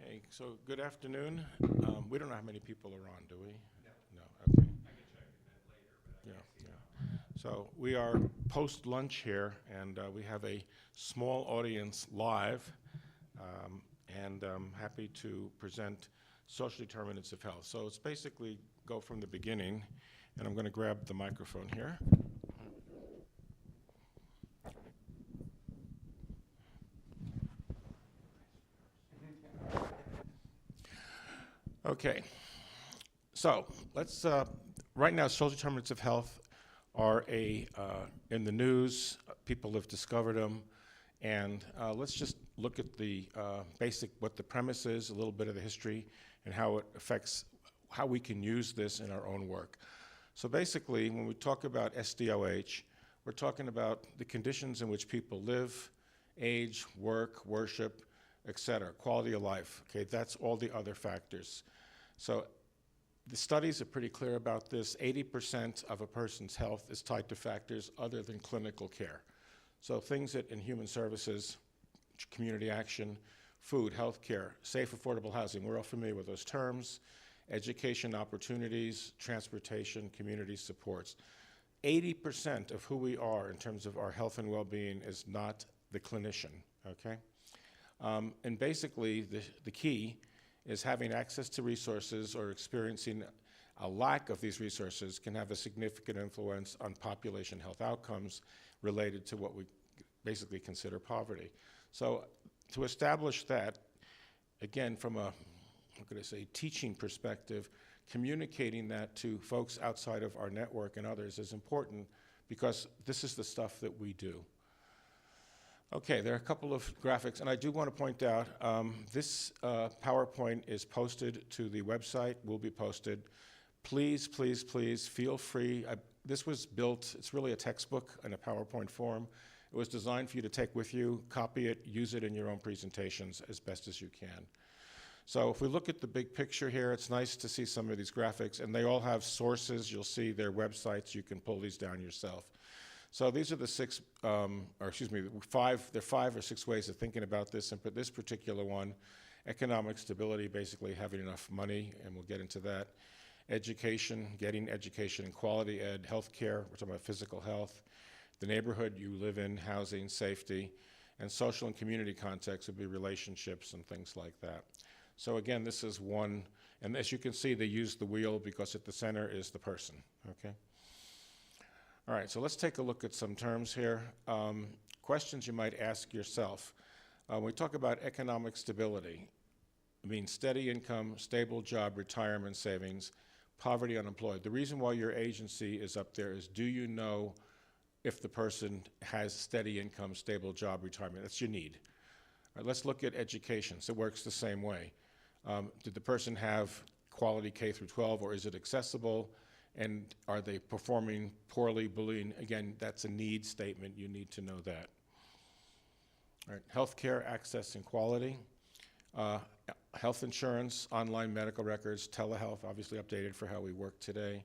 Okay, so good afternoon. We don't know how many people are on, do we? No. Okay. I can check it later, but I can't see it. So we are post-lunch here, and we have a small audience live, and I'm happy to present Social Determinants of Health. So it's basically go from the beginning, and I'm going to grab the microphone here. Okay, so let's, right now, social determinants of health are in the news. People have discovered them, and let's just look at the what the premise is, a little bit of the history, and how it affects how we can use this in our own work. So basically, when we talk about SDOH, we're talking about the conditions in which people live, age, work, worship, etc., quality of life. Okay, that's all the other factors. So the studies are pretty clear about this. 80% of a person's health is tied to factors other than clinical care. So things that in human services, community action, food, healthcare, safe, affordable housing, we're all familiar with those terms, education opportunities, transportation, community supports. 80% of who we are in terms of our health and well-being is not the clinician, okay? And basically, the key is having access to resources or experiencing a lack of these resources can have a significant influence on population health outcomes related to what we basically consider poverty. So to establish that, again, from a, what could I say, teaching perspective, communicating that to folks outside of our network and others is important because this is the stuff that we do. Okay, there are a couple of graphics, and I do want to point out this PowerPoint is posted to the website, will be posted. Please, please, please feel free. This was built, it's really a textbook in a PowerPoint form. It was designed for you to take with you, copy it, use it in your own presentations as best as you can. So if we look at the big picture here, it's nice to see some of these graphics, and they all have sources. You'll see their websites. You can pull these down yourself. So these are the five or six ways of thinking about this, and this particular one, economic stability, basically having enough money, and we'll get into that. Education, getting education and quality ed, healthcare, we're talking about physical health, the neighborhood you live in, housing, safety, and social and community context would be relationships and things like that. So again, this is one, and as you can see, they use the wheel because at the center is the person, okay? All right, so let's take a look at some terms here. Questions you might ask yourself. When we talk about economic stability, it means steady income, stable job, retirement savings, poverty, unemployed. The reason why your agency is up there is, do you know if the person has steady income, stable job, retirement? That's your need. All right, let's look at education. So it works the same way. Did the person have quality K through 12, or is it accessible? And are they performing poorly, bullying? Again, that's a need statement. You need to know that. All right, healthcare access and quality, health insurance, online medical records, telehealth, obviously updated for how we work today.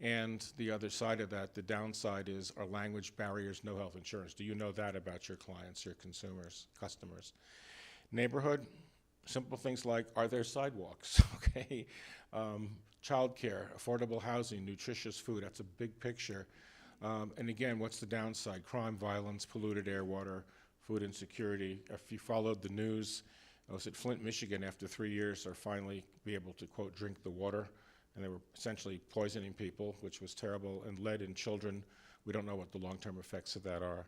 And the other side of that, the downside is our language barriers, no health insurance. Do you know that about your clients, your consumers, customers? Neighborhood, simple things like, are there sidewalks, okay? Childcare, affordable housing, nutritious food, that's a big picture. And again, what's the downside? Crime, violence, polluted air, water, food insecurity. If you followed the news, I was at Flint, Michigan after 3 years, are finally be able to, quote, drink the water. And they were essentially poisoning people, which was terrible, and lead in children. We don't know what the long-term effects of that are.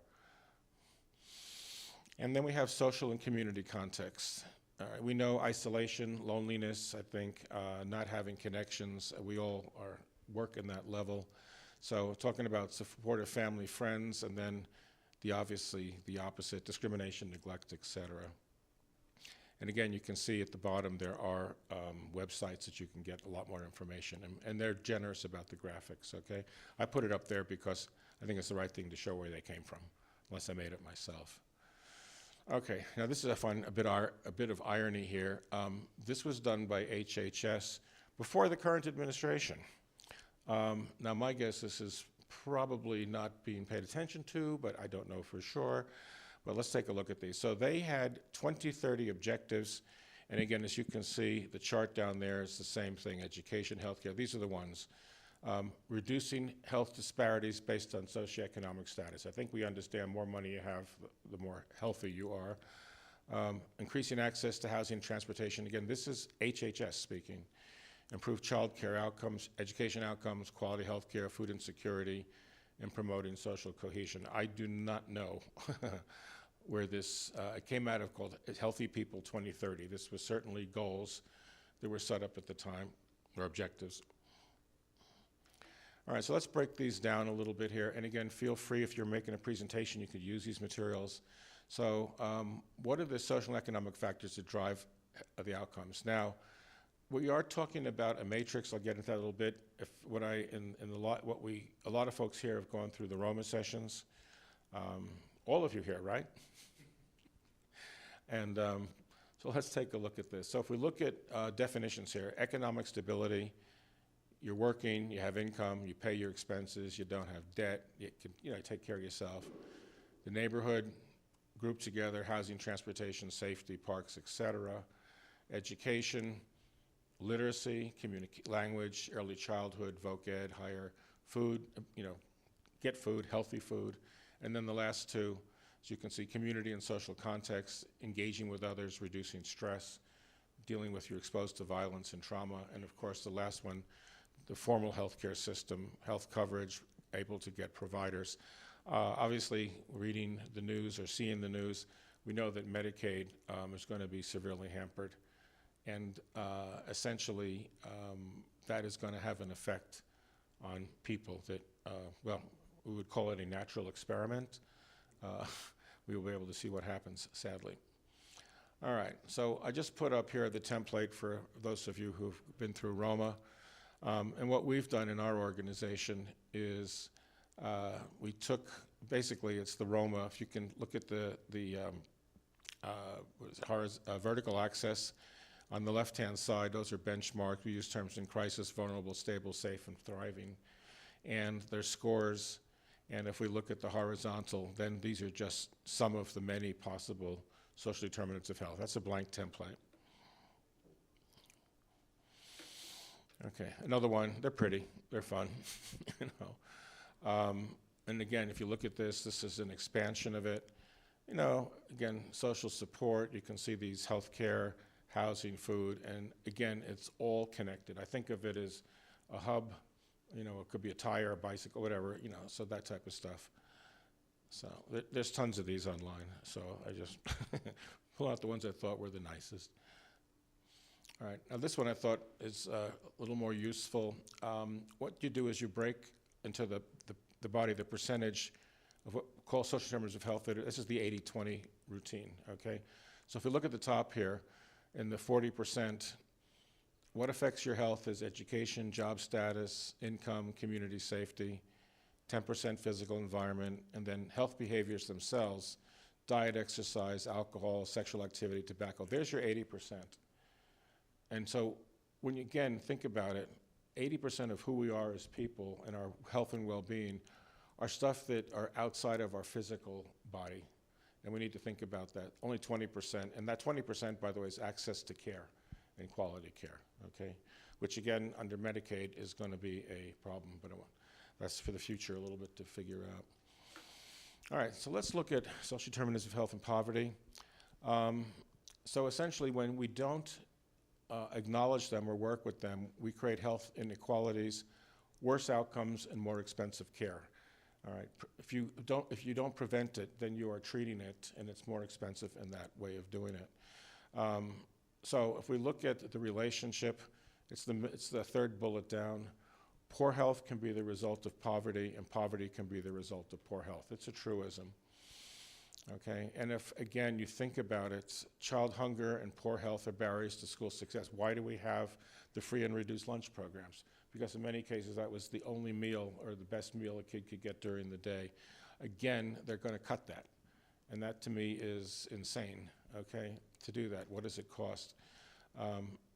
And then we have social and community context. We know isolation, loneliness, I think, not having connections. We all work in that level. So talking about supportive family, friends, and then obviously the opposite, discrimination, neglect, et cetera. And again, you can see at the bottom there are websites that you can get a lot more information, and they're generous about the graphics, okay? I put it up there because I think it's the right thing to show where they came from, unless I made it myself. Okay, now this is a bit of irony here. This was done by HHS before the current administration. Now my guess this is probably not being paid attention to, but I don't know for sure. But let's take a look at these. So they had 2030 objectives, And again, as you can see, the chart down there is the same thing, education, healthcare. These are the ones. Reducing health disparities based on socioeconomic status. I think we understand more money you have, the more healthy you are. Increasing access to housing and transportation. Again, this is HHS speaking. Improve child care outcomes, education outcomes, quality health care, food insecurity, and promoting social cohesion. I do not know where this, it came out of called Healthy People 2030. This was certainly goals that were set up at the time, or objectives. All right, so let's break these down a little bit here. And again, feel free if you're making a presentation, you could use these materials. So what are the social and economic factors that drive the outcomes? Now, we are talking about a matrix. I'll get into that a little bit. If what I a lot of folks here have gone through the Roma sessions. All of you here, right? And so let's take a look at this. So if we look at definitions here, economic stability, you're working, you have income, you pay your expenses, you don't have debt, you can take care of yourself. The neighborhood, group together, housing, transportation, safety, parks, etc. Education, literacy, language, early childhood, voc ed, higher food, get food, healthy food. And then the last two, as you can see, community and social context, engaging with others, reducing stress, dealing with you're exposed to violence and trauma. And of course, the last one, the formal healthcare system, health coverage, able to get providers. Obviously, reading the news or seeing the news, we know that Medicaid is going to be severely hampered. And essentially, that is going to have an effect on people that, well, we would call it a natural experiment. We will be able to see what happens, sadly. All right, so I just put up here the template for those of you who've been through Roma. And what we've done in our organization is we took, basically it's the Roma, if you can look at the vertical axis. On the left-hand side, those are benchmarked. We use terms in crisis, vulnerable, stable, safe, and thriving. And their scores, and if we look at the horizontal, then these are just some of the many possible social determinants of health. That's a blank template. Okay, another one, they're pretty, they're fun, And again, if you look at this is an expansion of it. Again, social support, you can see these healthcare, housing, food, and again, it's all connected. I think of it as a hub, it could be a tire, a bicycle, whatever, so that type of stuff. So there's tons of these online, so I just pull out the ones I thought were the nicest. All right, now this one I thought is a little more useful. What you do is you break into the body the percentage of what we call social determinants of health. This is the 80-20 routine, okay? So if we look at the top here, in the 40%, what affects your health is education, job status, income, community safety, 10% physical environment, and then health behaviors themselves, diet, exercise, alcohol, sexual activity, tobacco. There's your 80%. And so when you, again, think about it, 80% of who we are as people and our health and well-being are stuff that are outside of our physical body. And we need to think about that. Only 20%, and that 20%, by the way, is access to care and quality care, okay? Which again, under Medicaid is gonna be a problem, but that's for the future a little bit to figure out. All right, so let's look at social determinants of health and poverty. So essentially, when we don't acknowledge them or work with them, we create health inequalities, worse outcomes, and more expensive care. All right, if you don't prevent it, then you are treating it, and it's more expensive in that way of doing it. So if we look at the relationship, it's the third bullet down. Poor health can be the result of poverty, and poverty can be the result of poor health. It's a truism. Okay, and if, again, you think about it, child hunger and poor health are barriers to school success. Why do we have the free and reduced lunch programs? Because in many cases, that was the only meal or the best meal a kid could get during the day. Again, they're going to cut that. And that, to me, is insane, okay, to do that. What does it cost?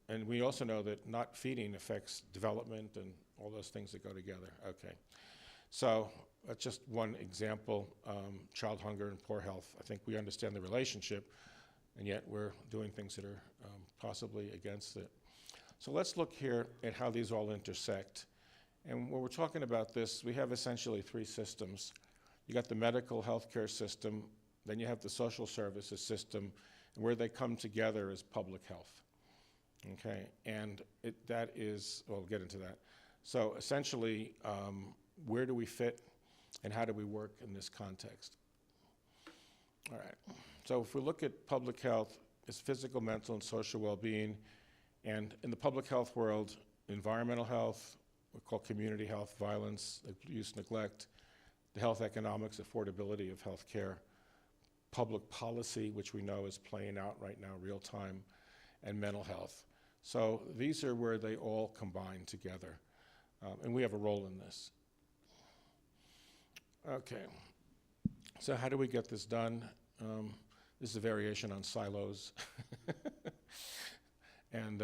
And we also know that not feeding affects development and all those things that go together. Okay, so that's just one example, child hunger and poor health. I think we understand the relationship, and yet we're doing things that are possibly against it. So let's look here at how these all intersect. And when we're talking about this, we have essentially three systems. You got the medical healthcare system, then you have the social services system, and where they come together is public health. Okay, and that is, well, we'll get into that. So essentially, where do we fit and how do we work in this context? All right, so if we look at public health, it's physical, mental, and social well-being. And in the public health world, environmental health, we call community health, violence, abuse, neglect, the health economics, affordability of health care, public policy, which we know is playing out right now, real time, and mental health. So these are where they all combine together. And we have a role in this. Okay, so how do we get this done? This is a variation on silos. And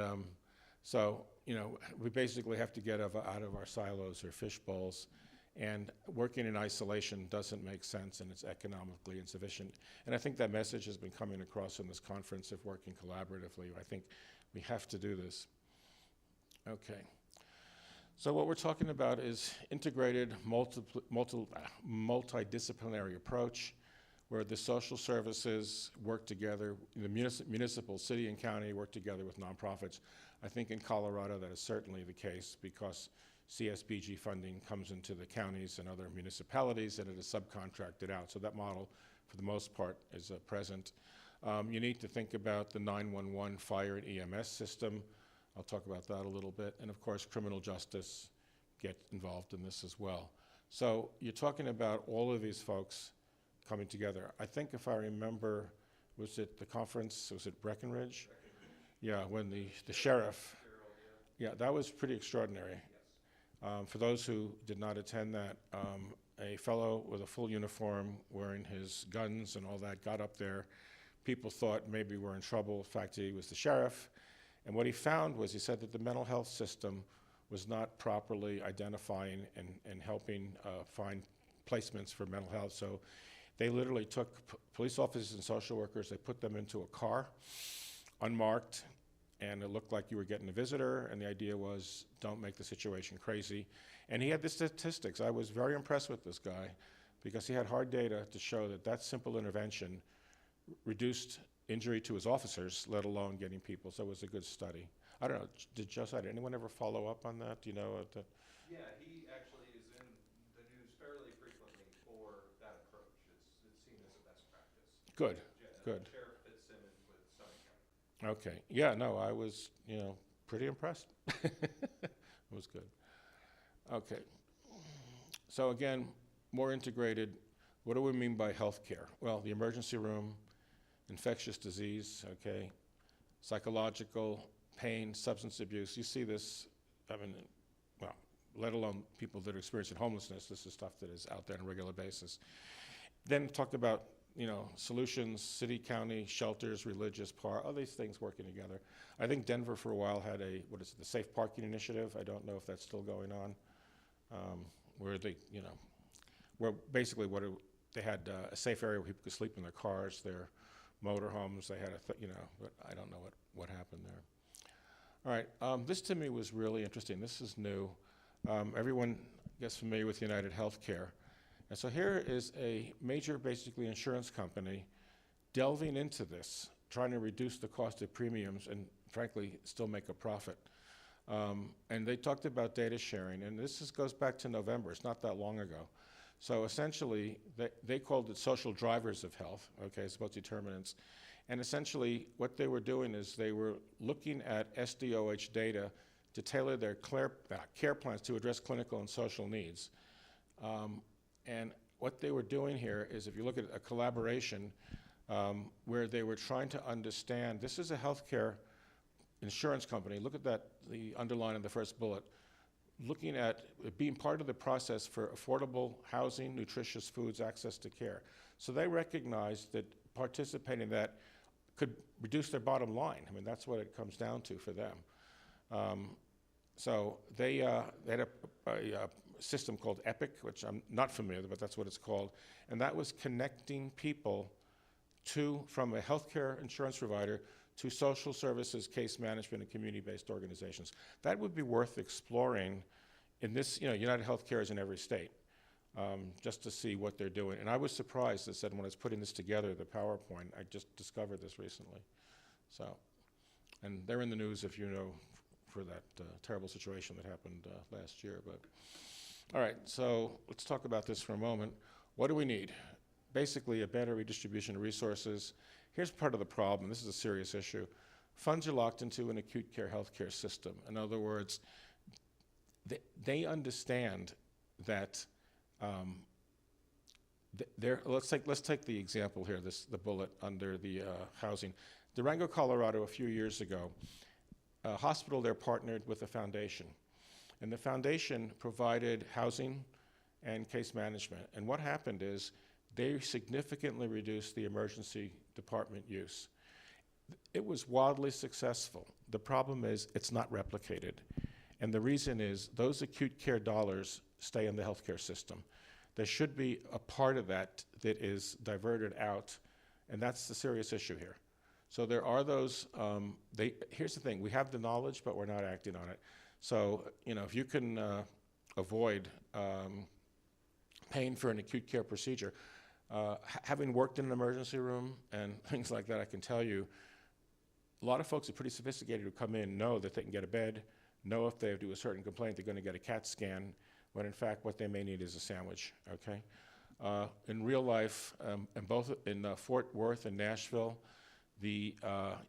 so, we basically have to get out of our silos or fish bowls, and working in isolation doesn't make sense, and it's economically insufficient. And I think that message has been coming across in this conference of working collaboratively. I think we have to do this. Okay. So what we're talking about is integrated multidisciplinary approach, where the social services work together, the municipal, city and county work together with nonprofits. I think in Colorado that is certainly the case because CSBG funding comes into the counties and other municipalities and it is subcontracted out. So that model, for the most part, is present. You need to think about the 911 fire and EMS system. I'll talk about that a little bit. And of course, criminal justice get involved in this as well. So you're talking about all of these folks coming together. I think if I remember, was it the conference, was it Breckenridge? Yeah, when the sheriff, yeah, that was pretty extraordinary. For those who did not attend that, a fellow with a full uniform wearing his guns and all that got up there. People thought maybe we're in trouble. In fact, he was the sheriff. And what he found was he said that the mental health system was not properly identifying and helping find placements for mental health. So they literally took police officers and social workers, they put them into a car, unmarked, and it looked like you were getting a visitor, and the idea was don't make the situation crazy. And he had the statistics. I was very impressed with this guy because he had hard data to show that that simple intervention reduced injury to his officers, let alone getting people. So it was a good study. I don't know, did anyone ever follow up on that? Do you know? Yeah, he actually is in the news fairly frequently for that approach. It's seen as a best practice. Good, good. Sheriff Fitzsimmons with Summit County. Okay, yeah, no, I was, pretty impressed. It was good. Okay, so again, more integrated. What do we mean by healthcare? Well, the emergency room, infectious disease, okay, psychological, pain, substance abuse. You see this, let alone people that are experiencing homelessness. This is stuff that is out there on a regular basis. Then talk about, solutions, city, county, shelters, religious, all these things working together. I think Denver for a while had the Safe Parking Initiative. I don't know if that's still going on, where they, where basically they had a safe area where people could sleep in their cars, their motorhomes. They had but I don't know what happened there. All right, this to me was really interesting. This is new. Everyone gets familiar with United Healthcare. And so here is a major, basically, insurance company delving into this, trying to reduce the cost of premiums and, frankly, still make a profit. And they talked about data sharing, and this goes back to November. It's not that long ago. So essentially, they called it social drivers of health, okay, it's about determinants. And essentially, what they were doing is they were looking at SDOH data to tailor their care plans to address clinical and social needs. And what they were doing here is, if you look at a collaboration where they were trying to understand, this is a healthcare insurance company. Look at that, the underline in the first bullet. Looking at being part of the process for affordable housing, nutritious foods, access to care. So they recognized that participating in that could reduce their bottom line. I mean, that's what it comes down to for them. So they had a system called EPIC, which I'm not familiar with, but that's what it's called. And that was connecting people from a healthcare insurance provider to social services, case management, and community-based organizations. That would be worth exploring in this, United Healthcare is in every state, just to see what they're doing. And I was surprised, I said, when I was putting this together, the PowerPoint, I just discovered this recently. So, and they're in the news, if you know, for that terrible situation that happened last year. But all right, so let's talk about this for a moment. What do we need? Basically, a better redistribution of resources. Here's part of the problem. This is a serious issue. Funds are locked into an acute care healthcare system. In other words, they understand that let's take the example here, the bullet under the housing. Durango, Colorado, a few years ago, a hospital there partnered with a foundation. And the foundation provided housing and case management. And what happened is they significantly reduced the emergency department use. It was wildly successful. The problem is it's not replicated. And the reason is those acute care dollars stay in the healthcare system. There should be a part of that that is diverted out, and that's the serious issue here. So there are those, here's the thing, we have the knowledge, but we're not acting on it. So, if you can avoid paying for an acute care procedure, having worked in an emergency room and things like that, I can tell you, a lot of folks are pretty sophisticated who come in know that they can get a bed, know if they do a certain complaint, they're going to get a CAT scan, when in fact what they may need is a sandwich, okay? In real life, and both in Fort Worth and Nashville, the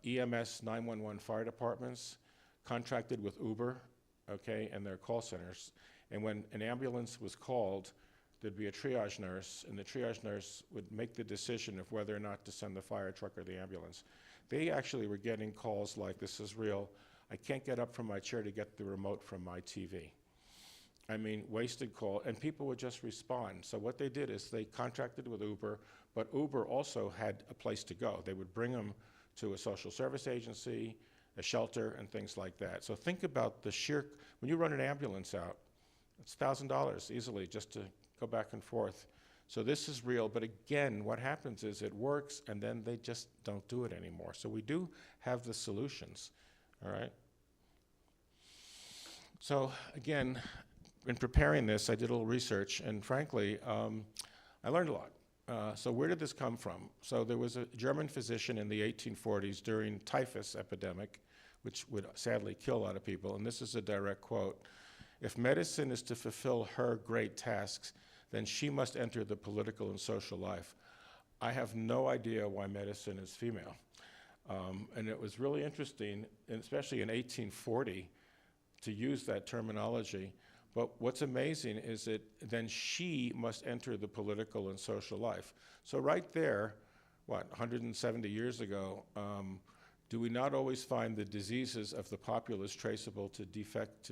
EMS 911 fire departments contracted with Uber, okay, and their call centers. And when an ambulance was called, there'd be a triage nurse, and the triage nurse would make the decision of whether or not to send the fire truck or the ambulance. They actually were getting calls like, this is real, I can't get up from my chair to get the remote from my TV. I mean, wasted call, and people would just respond. So what they did is they contracted with Uber, but Uber also had a place to go. They would bring them to a social service agency, a shelter, and things like that. So think about the sheer, when you run an ambulance out, it's $1,000 easily just to go back and forth. So this is real, but again, what happens is it works, and then they just don't do it anymore. So we do have the solutions, all right? So again, in preparing this, I did a little research, and frankly, I learned a lot. So where did this come from? So there was a German physician in the 1840s during typhus epidemic, which would sadly kill a lot of people, and this is a direct quote: "If medicine is to fulfill her great tasks, then she must enter the political and social life." I have no idea why medicine is female. And it was really interesting, and especially in 1840, to use that terminology. But what's amazing is that then she must enter the political and social life. So right there, 170 years ago, do we not always find the diseases of the populace traceable to defects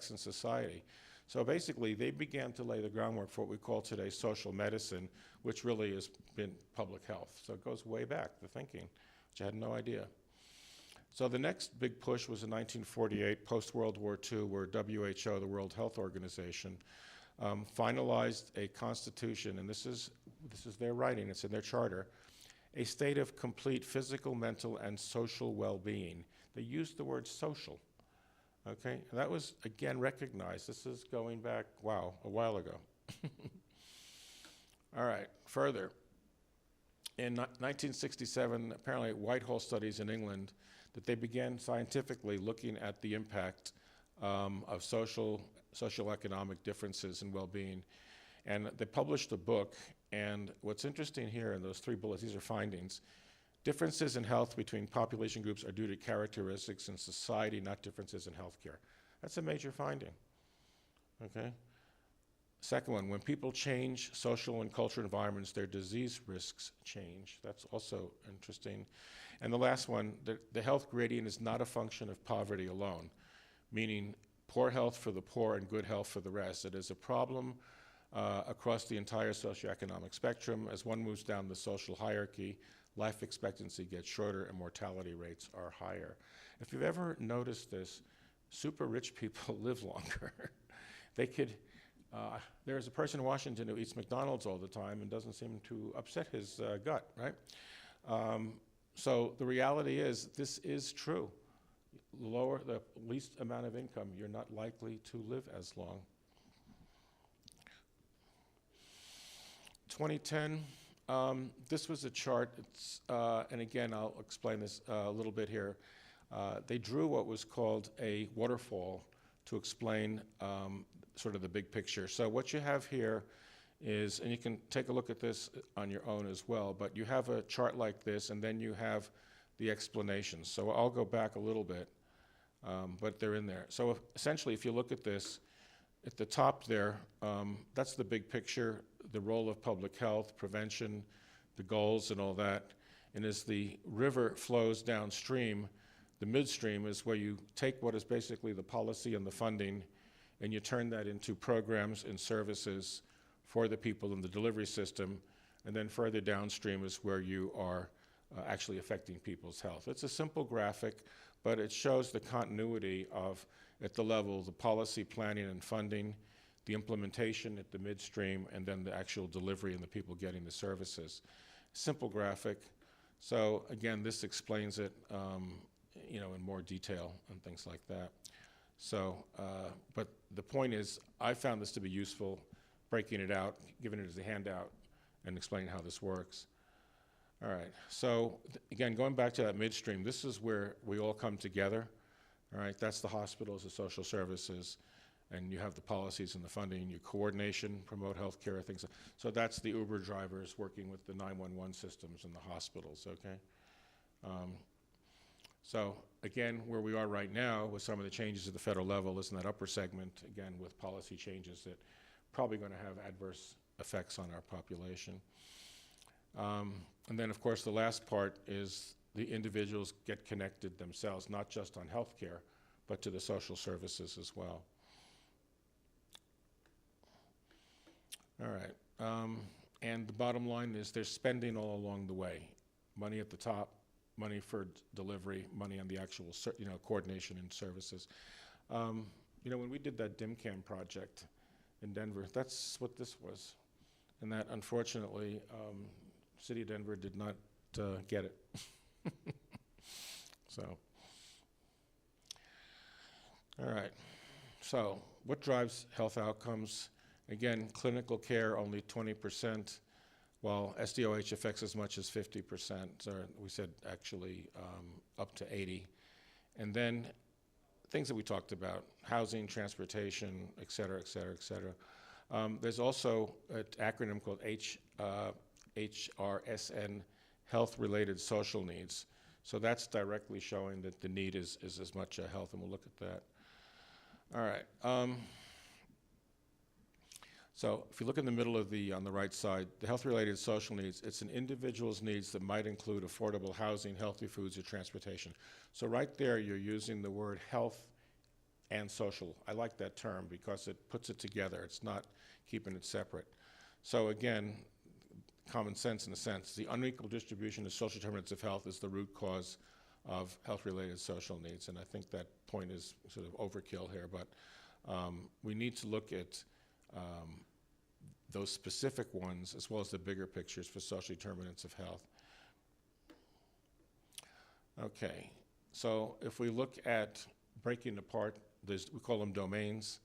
in society? So basically, they began to lay the groundwork for what we call today social medicine, which really has been public health. So it goes way back, the thinking, which I had no idea. So the next big push was in 1948, post-World War II, where WHO, the World Health Organization, finalized a constitution, and this is their writing, it's in their charter, a state of complete physical, mental, and social well-being. They used the word social, okay? And that was, again, recognized. This is going back, wow, a while ago. All right, further. In 1967, apparently Whitehall studies in England, that they began scientifically looking at the impact of socioeconomic differences in well-being. And they published a book, and what's interesting here in those 3 bullets, these are findings. Differences in health between population groups are due to characteristics in society, not differences in healthcare. That's a major finding, okay? Second one, when people change social and cultural environments, their disease risks change. That's also interesting. And the last one, the health gradient is not a function of poverty alone, meaning poor health for the poor and good health for the rest. It is a problem across the entire socioeconomic spectrum. As one moves down the social hierarchy, life expectancy gets shorter and mortality rates are higher. If you've ever noticed this, super rich people live longer. They could, there's a person in Washington who eats McDonald's all the time and doesn't seem to upset his gut, right? So the reality is, this is true. Lower the least amount of income, you're not likely to live as long. 2010, this was a chart, and again, I'll explain this a little bit here. They drew what was called a waterfall to explain sort of the big picture. So what you have here is, and you can take a look at this on your own as well, but you have a chart like this, and then you have the explanations. So I'll go back a little bit, but they're in there. So essentially, if you look at this, at the top there, that's the big picture, the role of public health, prevention, the goals and all that. And as the river flows downstream, the midstream is where you take what is basically the policy and the funding, and you turn that into programs and services for the people in the delivery system. And then further downstream is where you are actually affecting people's health. It's a simple graphic, but it shows the continuity of, at the level, the policy planning and funding, the implementation at the midstream, and then the actual delivery and the people getting the services. Simple graphic. So again, this explains it, in more detail and things like that. So, but the point is, I found this to be useful, breaking it out, giving it as a handout, and explaining how this works. All right, so again, going back to that midstream, this is where we all come together. All right, that's the hospitals, the social services, and you have the policies and the funding, your coordination, promote healthcare, things. So that's the Uber drivers working with the 911 systems in the hospitals, okay? So again, where we are right now with some of the changes at the federal level is in that upper segment, again, with policy changes that probably going to have adverse effects on our population. And then, of course, the last part is the individuals get connected themselves, not just on healthcare, but to the social services as well. All right. And the bottom line is there's spending all along the way. Money at the top, money for delivery, money on the actual coordination and services. When we did that DIMCAM project in Denver, that's what this was. And that, unfortunately, City of Denver did not get it. So, all right. So, what drives health outcomes? Again, clinical care, only 20%, while SDOH affects as much as 50%, or we said actually up to 80%. And then things that we talked about, housing, transportation, et cetera, et cetera, et cetera. There's also an acronym called HRSN, health-related social needs. So that's directly showing that the need is as much health, and we'll look at that. All right. So if you look in the middle of on the right side, the health-related social needs, it's an individual's needs that might include affordable housing, healthy foods, or transportation. So right there, you're using the word health and social. I like that term because it puts it together. It's not keeping it separate. So again, common sense in a sense. The unequal distribution of social determinants of health is the root cause of health-related social needs, and I think that point is sort of overkill here, but we need to look at those specific ones as well as the bigger pictures for social determinants of health. Okay, so if we look at breaking apart, we call them domains.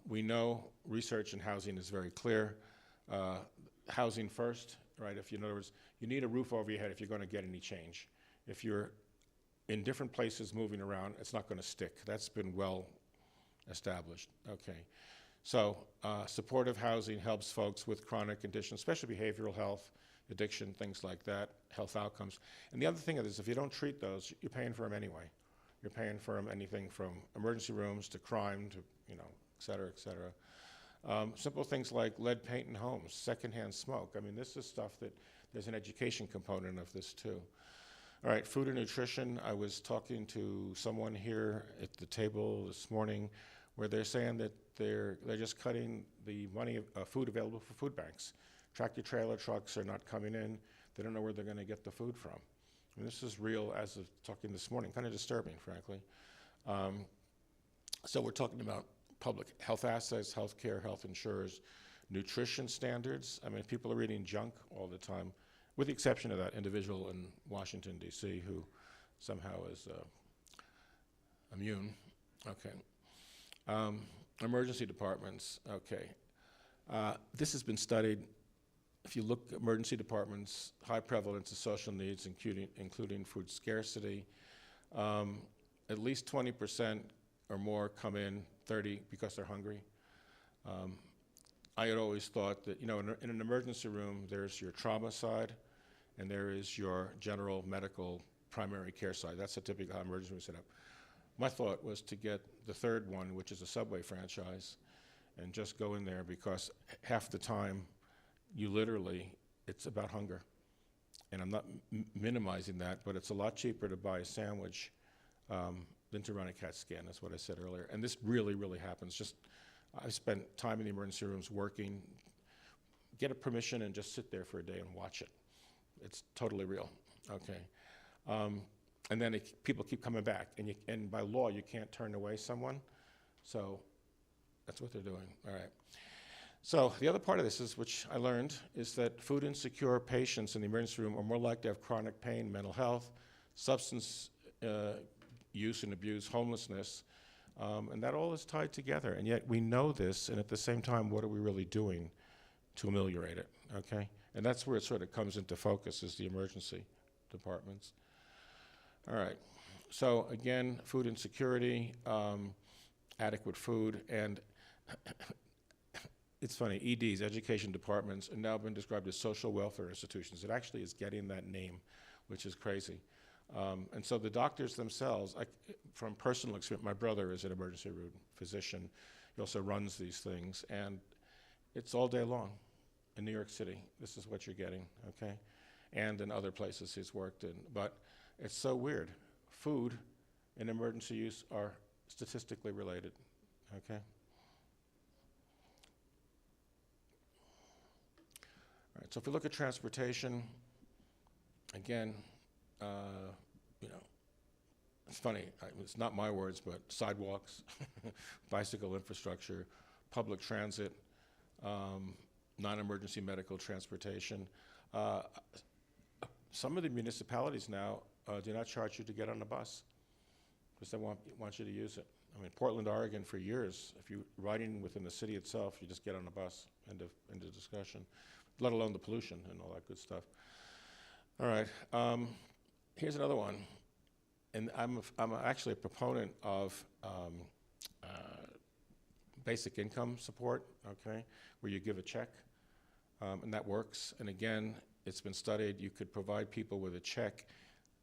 We know research in housing is very clear. Housing first, right? In other words, you need a roof over your head if you're going to get any change. If you're in different places moving around, it's not going to stick. That's been well established. Okay. So supportive housing helps folks with chronic conditions, especially behavioral health, addiction, things like that, health outcomes. And the other thing is, if you don't treat those, you're paying for them anyway. You're paying for them anything from emergency rooms to crime to, et cetera, et cetera. Simple things like lead paint in homes, secondhand smoke. I mean, this is stuff that there's an education component of this too. All right, food and nutrition. I was talking to someone here at the table this morning where they're saying that they're just cutting the money of food available for food banks. Tractor trailer trucks are not coming in. They don't know where they're going to get the food from. I mean, this is real as of talking this morning, kind of disturbing, frankly. So we're talking about public health assets, healthcare, health insurers, nutrition standards. I mean, people are eating junk all the time. with the exception of that individual in Washington, D.C., who somehow is immune. Okay. Emergency departments, okay. This has been studied. If you look at emergency departments, high prevalence of social needs, including food scarcity, at least 20% or more come in, 30 because they're hungry. I had always thought that, in an emergency room, there's your trauma side, and there is your general medical primary care side. That's a typical how emergency room is set up. My thought was to get the third one, which is a Subway franchise, and just go in there, because half the time, it's about hunger. And I'm not minimizing that, but it's a lot cheaper to buy a sandwich than to run a CAT scan. That's what I said earlier. And this really, really happens. I've spent time in the emergency rooms working, get a permission and just sit there for a day and watch it. It's totally real, okay? And then people keep coming back, and by law, you can't turn away someone. So that's what they're doing, all right. So the other part of this is, which I learned, is that food insecure patients in the emergency room are more likely to have chronic pain, mental health, substance use and abuse, homelessness, and that all is tied together. And yet we know this, and at the same time, what are we really doing to ameliorate it, okay? And that's where it sort of comes into focus, is the emergency departments. All right, so again, food insecurity, adequate food, and it's funny, EDs, education departments, have now been described as social welfare institutions. It actually is getting that name, which is crazy. And so the doctors themselves, from personal experience, my brother is an emergency room physician. He also runs these things, and it's all day long in New York City. This is what you're getting, okay? And in other places he's worked in. But it's so weird. Food and emergency use are statistically related, okay? All right, so if we look at transportation, again, it's funny, it's not my words, but sidewalks, bicycle infrastructure, public transit, non-emergency medical transportation. Some of the municipalities now do not charge you to get on a bus, because they want you to use it. I mean, Portland, Oregon, for years, if you're riding within the city itself, you just get on a bus, end of discussion, let alone the pollution and all that good stuff. All right, here's another one. And I'm actually a proponent of basic income support, okay, where you give a check, and that works. And again, it's been studied, you could provide people with a check.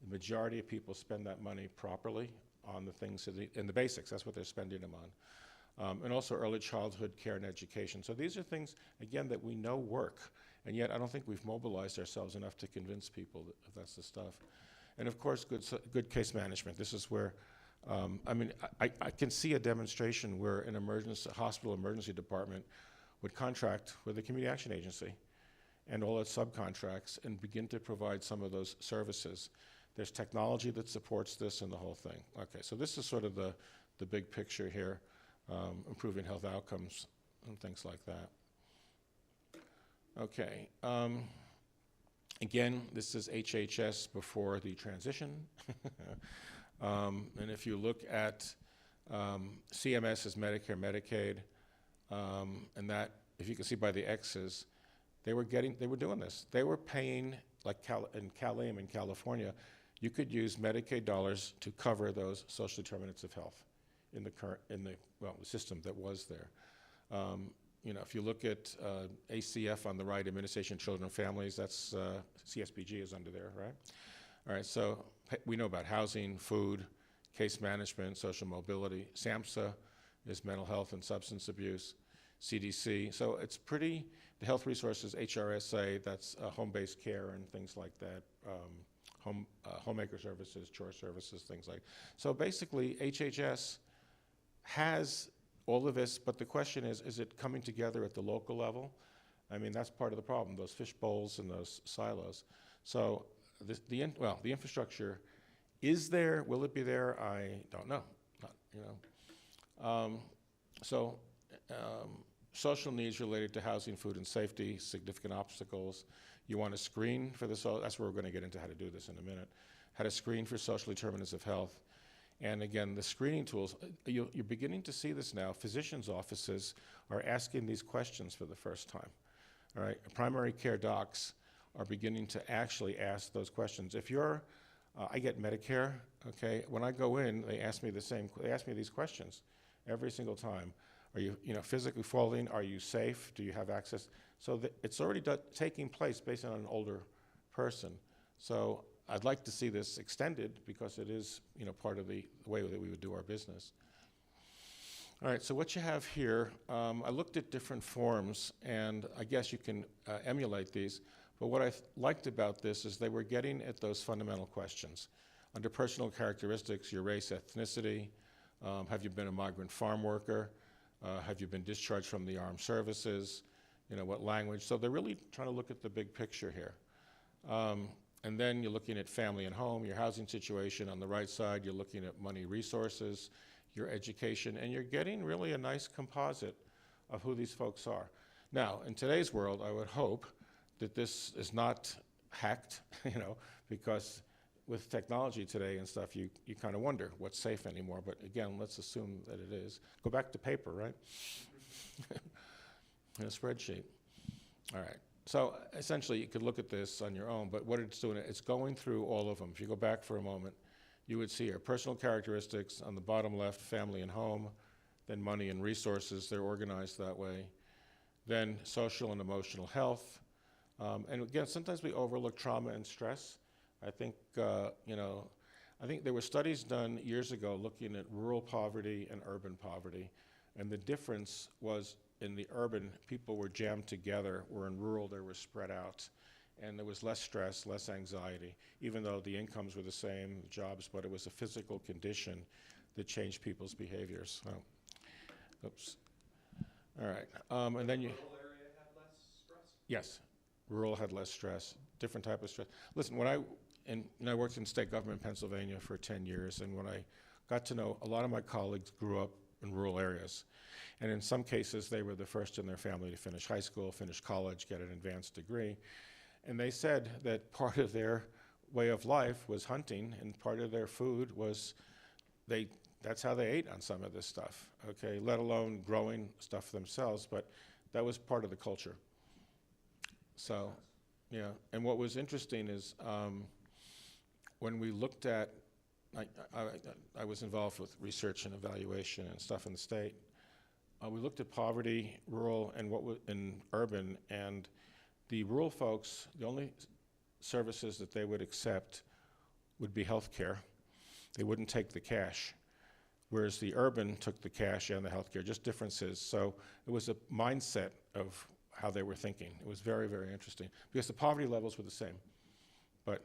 The majority of people spend that money properly on the things, in the basics, that's what they're spending them on. And also early childhood care and education. So these are things, again, that we know work, and yet I don't think we've mobilized ourselves enough to convince people that that's the stuff. And of course, good case management. This is where, I can see a demonstration where an hospital emergency department would contract with a community action agency and all its subcontracts and begin to provide some of those services. There's technology that supports this and the whole thing. Okay, so this is sort of the big picture here, improving health outcomes and things like that. Okay. Again, this is HHS before the transition. And if you look at CMS is Medicare, Medicaid, and that, if you can see by the X's, they were doing this. They were paying, like in CalAIM in California, you could use Medicaid dollars to cover those social determinants of health in the system that was there. If you look at ACF on the right, Administration of Children and Families, that's CSBG is under there, right? All right, so we know about housing, food, case management, social mobility. SAMHSA is mental health and substance abuse. CDC, so it's pretty, the health resources, HRSA, that's home-based care and things like that, homemaker services, chore services, things like. So basically, HHS has all of this, but the question is it coming together at the local level? I mean, that's part of the problem, those fish bowls and those silos. So the infrastructure is there. Will it be there? I don't know. Social needs related to housing, food, and safety, significant obstacles. You want to screen for that's where we're going to get into how to do this in a minute, how to screen for social determinants of health. And again, the screening tools, you're beginning to see this now. Physicians' offices are asking these questions for the first time, all right? Primary care docs are beginning to actually ask those questions. If you're, I get Medicare, okay? When I go in, they ask me these questions every single time. Are you, physically falling? Are you safe? Do you have access? So it's already taking place based on an older person. So I'd like to see this extended because it is, part of the way that we would do our business. All right, so what you have here, I looked at different forms, and I guess you can emulate these. But what I liked about this is they were getting at those fundamental questions. Under personal characteristics, your race, ethnicity, have you been a migrant farm worker? Have you been discharged from the armed services? What language? So they're really trying to look at the big picture here. And then you're looking at family and home, your housing situation. On the right side, you're looking at money, resources, your education, and you're getting really a nice composite of who these folks are. Now, in today's world, I would hope that this is not hacked, because with technology today and stuff, you kind of wonder what's safe anymore. But again, let's assume that it is. Go back to paper, right? In a spreadsheet. All right. So essentially, you could look at this on your own, but what it's doing, it's going through all of them. If you go back for a moment, you would see here personal characteristics on the bottom left, family and home, then money and resources. They're organized that way. Then social and emotional health. And again, sometimes we overlook trauma and stress. I think, I think there were studies done years ago looking at rural poverty and urban poverty. And the difference was in the urban, people were jammed together, where in rural, they were spread out. And there was less stress, less anxiety, even though the incomes were the same, the jobs, but it was a physical condition that changed people's behaviors. So, oops. All right. And then you. Rural area had less stress? Yes. Rural had less stress, different type of stress. Listen, when I worked in state government in Pennsylvania for 10 years, and when I got to know, a lot of my colleagues grew up in rural areas. And in some cases, they were the first in their family to finish high school, finish college, get an advanced degree. And they said that part of their way of life was hunting, and part of their food was that's how they ate on some of this stuff, okay, let alone growing stuff themselves, but that was part of the culture. So, yeah, and what was interesting is when we looked at, I was involved with research and evaluation and stuff in the state. We looked at poverty, rural, and in urban, and the rural folks, the only services that they would accept would be health care. They wouldn't take the cash, whereas the urban took the cash and the health care, just differences. So it was a mindset of how they were thinking. It was very, very interesting, because the poverty levels were the same. But,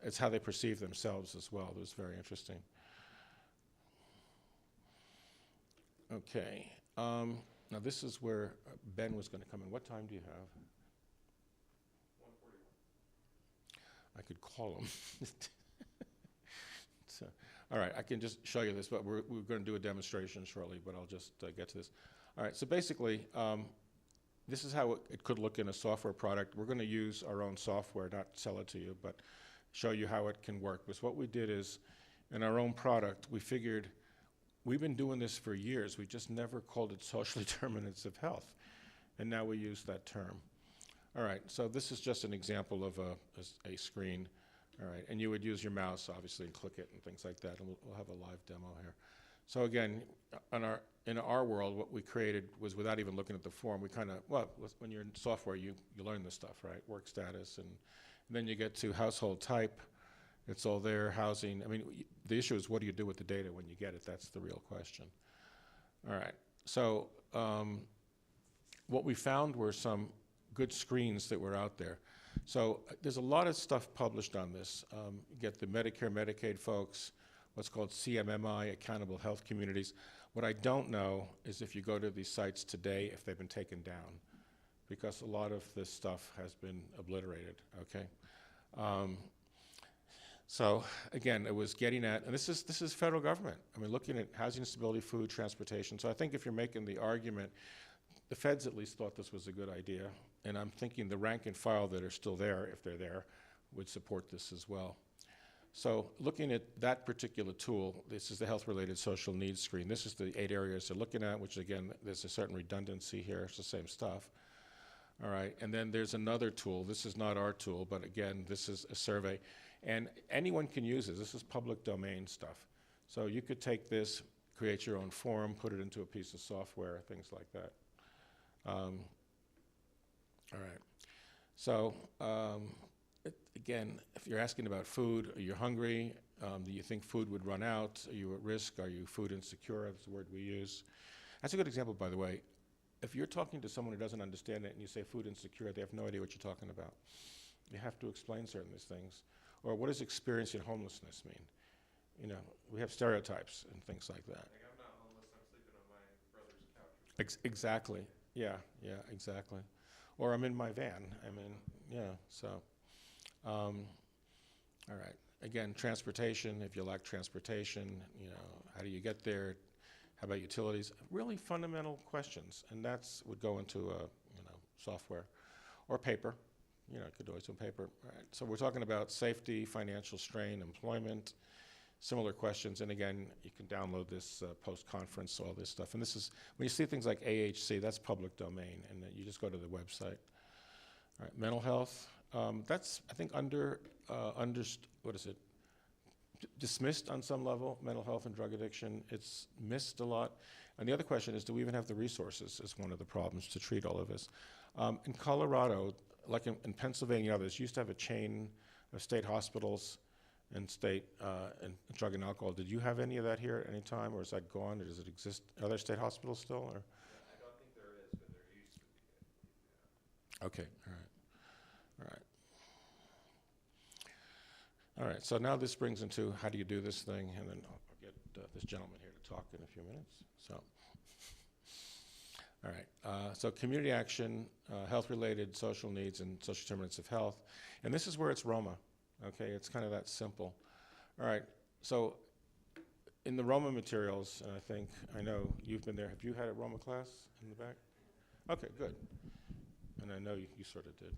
it's how they perceive themselves as well. It was very interesting. Okay. Now this is where Ben was going to come in. What time do you have? 1:41. I could call him. So, all right, I can just show you this, but we're going to do a demonstration shortly, but I'll just get to this. All right, so basically, this is how it could look in a software product. We're going to use our own software, not sell it to you, but show you how it can work. Because what we did is, in our own product, we figured we've been doing this for years. We just never called it social determinants of health. And now we use that term. All right, so this is just an example of a screen. All right, and you would use your mouse, obviously, and click it and things like that. And we'll have a live demo here. So again, in our world, what we created was, without even looking at the form, we kind of, when you're in software, you learn this stuff, right? Work status, and then you get to household type. It's all there, housing. I mean, the issue is, what do you do with the data when you get it? That's the real question. All right, so what we found were some good screens that were out there. So there's a lot of stuff published on this. You get the Medicare, Medicaid folks, what's called CMMI, Accountable Health Communities. What I don't know is if you go to these sites today, if they've been taken down, because a lot of this stuff has been obliterated, okay? So again, it was getting at, and this is federal government. I mean, looking at housing stability, food, transportation. So I think if you're making the argument, the feds at least thought this was a good idea. and I'm thinking the rank and file that are still there, if they're there, would support this as well. So looking at that particular tool, this is the health-related social needs screen. This is the 8 areas they're looking at, which again, there's a certain redundancy here. It's the same stuff. All right, and then there's another tool. This is not our tool, but again, this is a survey. And anyone can use this. This is public domain stuff. So you could take this, create your own form, put it into a piece of software, things like that. All right, so again, if you're asking about food, are you hungry? Do you think food would run out? Are you at risk? Are you food insecure? That's the word we use. That's a good example, by the way. If you're talking to someone who doesn't understand it and you say food insecure, they have no idea what you're talking about. You have to explain certain things. Or what does experiencing homelessness mean? You know, we have stereotypes and things like that. Like, I'm not homeless, I'm sleeping on my brother's couch. Exactly. Yeah, exactly. Or I'm in my van. I mean, yeah, so. All right. Again, transportation, if you lack transportation, you know, how do you get there? How about utilities? Really fundamental questions, and that's would go into software or paper. You know, it could always do paper. All right. So we're talking about safety, financial strain, employment, similar questions. And again, you can download this post-conference, all this stuff. And this is, when you see things like AHC, that's public domain, and you just go to the website. All right, mental health. That's, I think, dismissed on some level, mental health and drug addiction. It's missed a lot. And the other question is, do we even have the resources is one of the problems to treat all of this. In Colorado, like in Pennsylvania and others, used to have a chain of state hospitals and state and drug and alcohol. Did you have any of that here at any time, or is that gone, or does it exist? Are there state hospitals still? Or? I don't think there is, but there used to be. Yeah. Okay, all right, so now this brings into how do you do this thing, and then I'll get this gentleman here to talk in a few minutes. So, all right, so community action, health-related social needs and social determinants of health, and this is where it's Roma, okay? It's kind of that simple. All right, so in the Roma materials, and I know you've been there. Have you had a Roma class in the back? Okay, good. And I know you sort of did.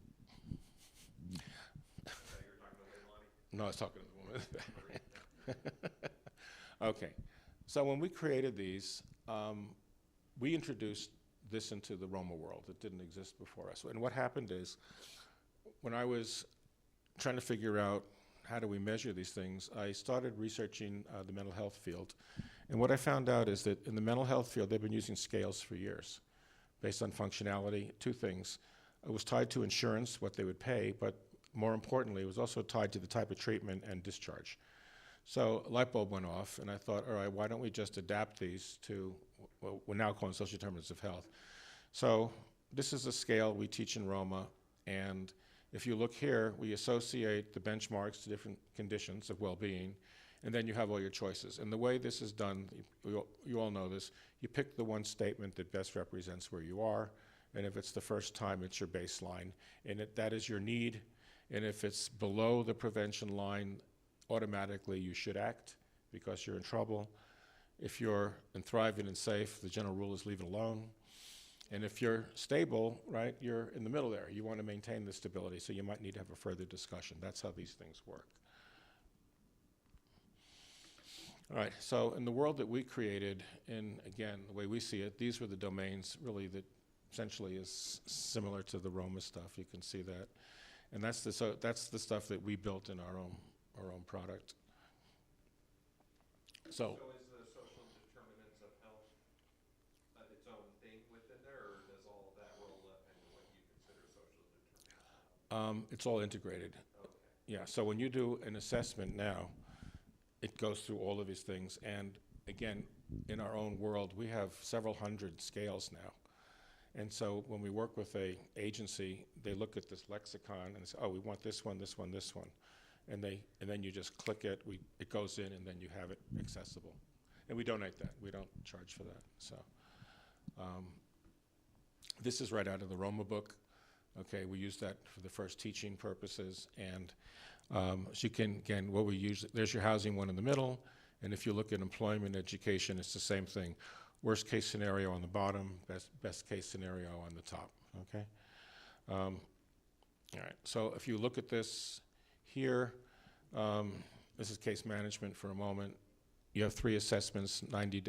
No, I was talking to the woman. Okay, so when we created these, we introduced this into the Roma world. It didn't exist before us. And what happened is, when I was trying to figure out how do we measure these things, I started researching the mental health field. And what I found out is that in the mental health field, they've been using scales for years based on functionality. 2 things. It was tied to insurance, what they would pay, but more importantly, it was also tied to the type of treatment and discharge. So a light bulb went off, and I thought, all right, why don't we just adapt these to what we're now calling social determinants of health. So this is a scale we teach in Roma, and if you look here, we associate the benchmarks to different conditions of well-being, and then you have all your choices. And the way this is done, you all know this, you pick the one statement that best represents where you are, and if it's the first time, it's your baseline, and that is your need. And if it's below the prevention line, automatically you should act because you're in trouble. If you're thriving and safe, the general rule is leave it alone. And if you're stable, right, you're in the middle there. You want to maintain the stability, so you might need to have a further discussion. That's how these things work. All right, so in the world that we created, and again, the way we see it, these were the domains really that essentially is similar to the Roma stuff. You can see that. And that's the stuff that we built in our own product. So is the social determinants of health its own thing within there, or does all of that roll up into what you consider social determinants? it's all integrated. Okay. Yeah, so when you do an assessment now, it goes through all of these things. And again, in our own world, we have several hundred scales now. And so when we work with a agency, they look at this lexicon and say, oh, we want this one, this one, this one. And then you just click it, it goes in, and then you have it accessible. And we donate that. We don't charge for that. So this is right out of the Roma book. Okay, we use that for the first teaching purposes. And so you can, again, what we use, there's your housing one in the middle. And if you look at employment, education, it's the same thing. Worst case scenario on the bottom, best case scenario on the top, okay? All right, so if you look at this here, this is case management for a moment. You have 3 assessments, 90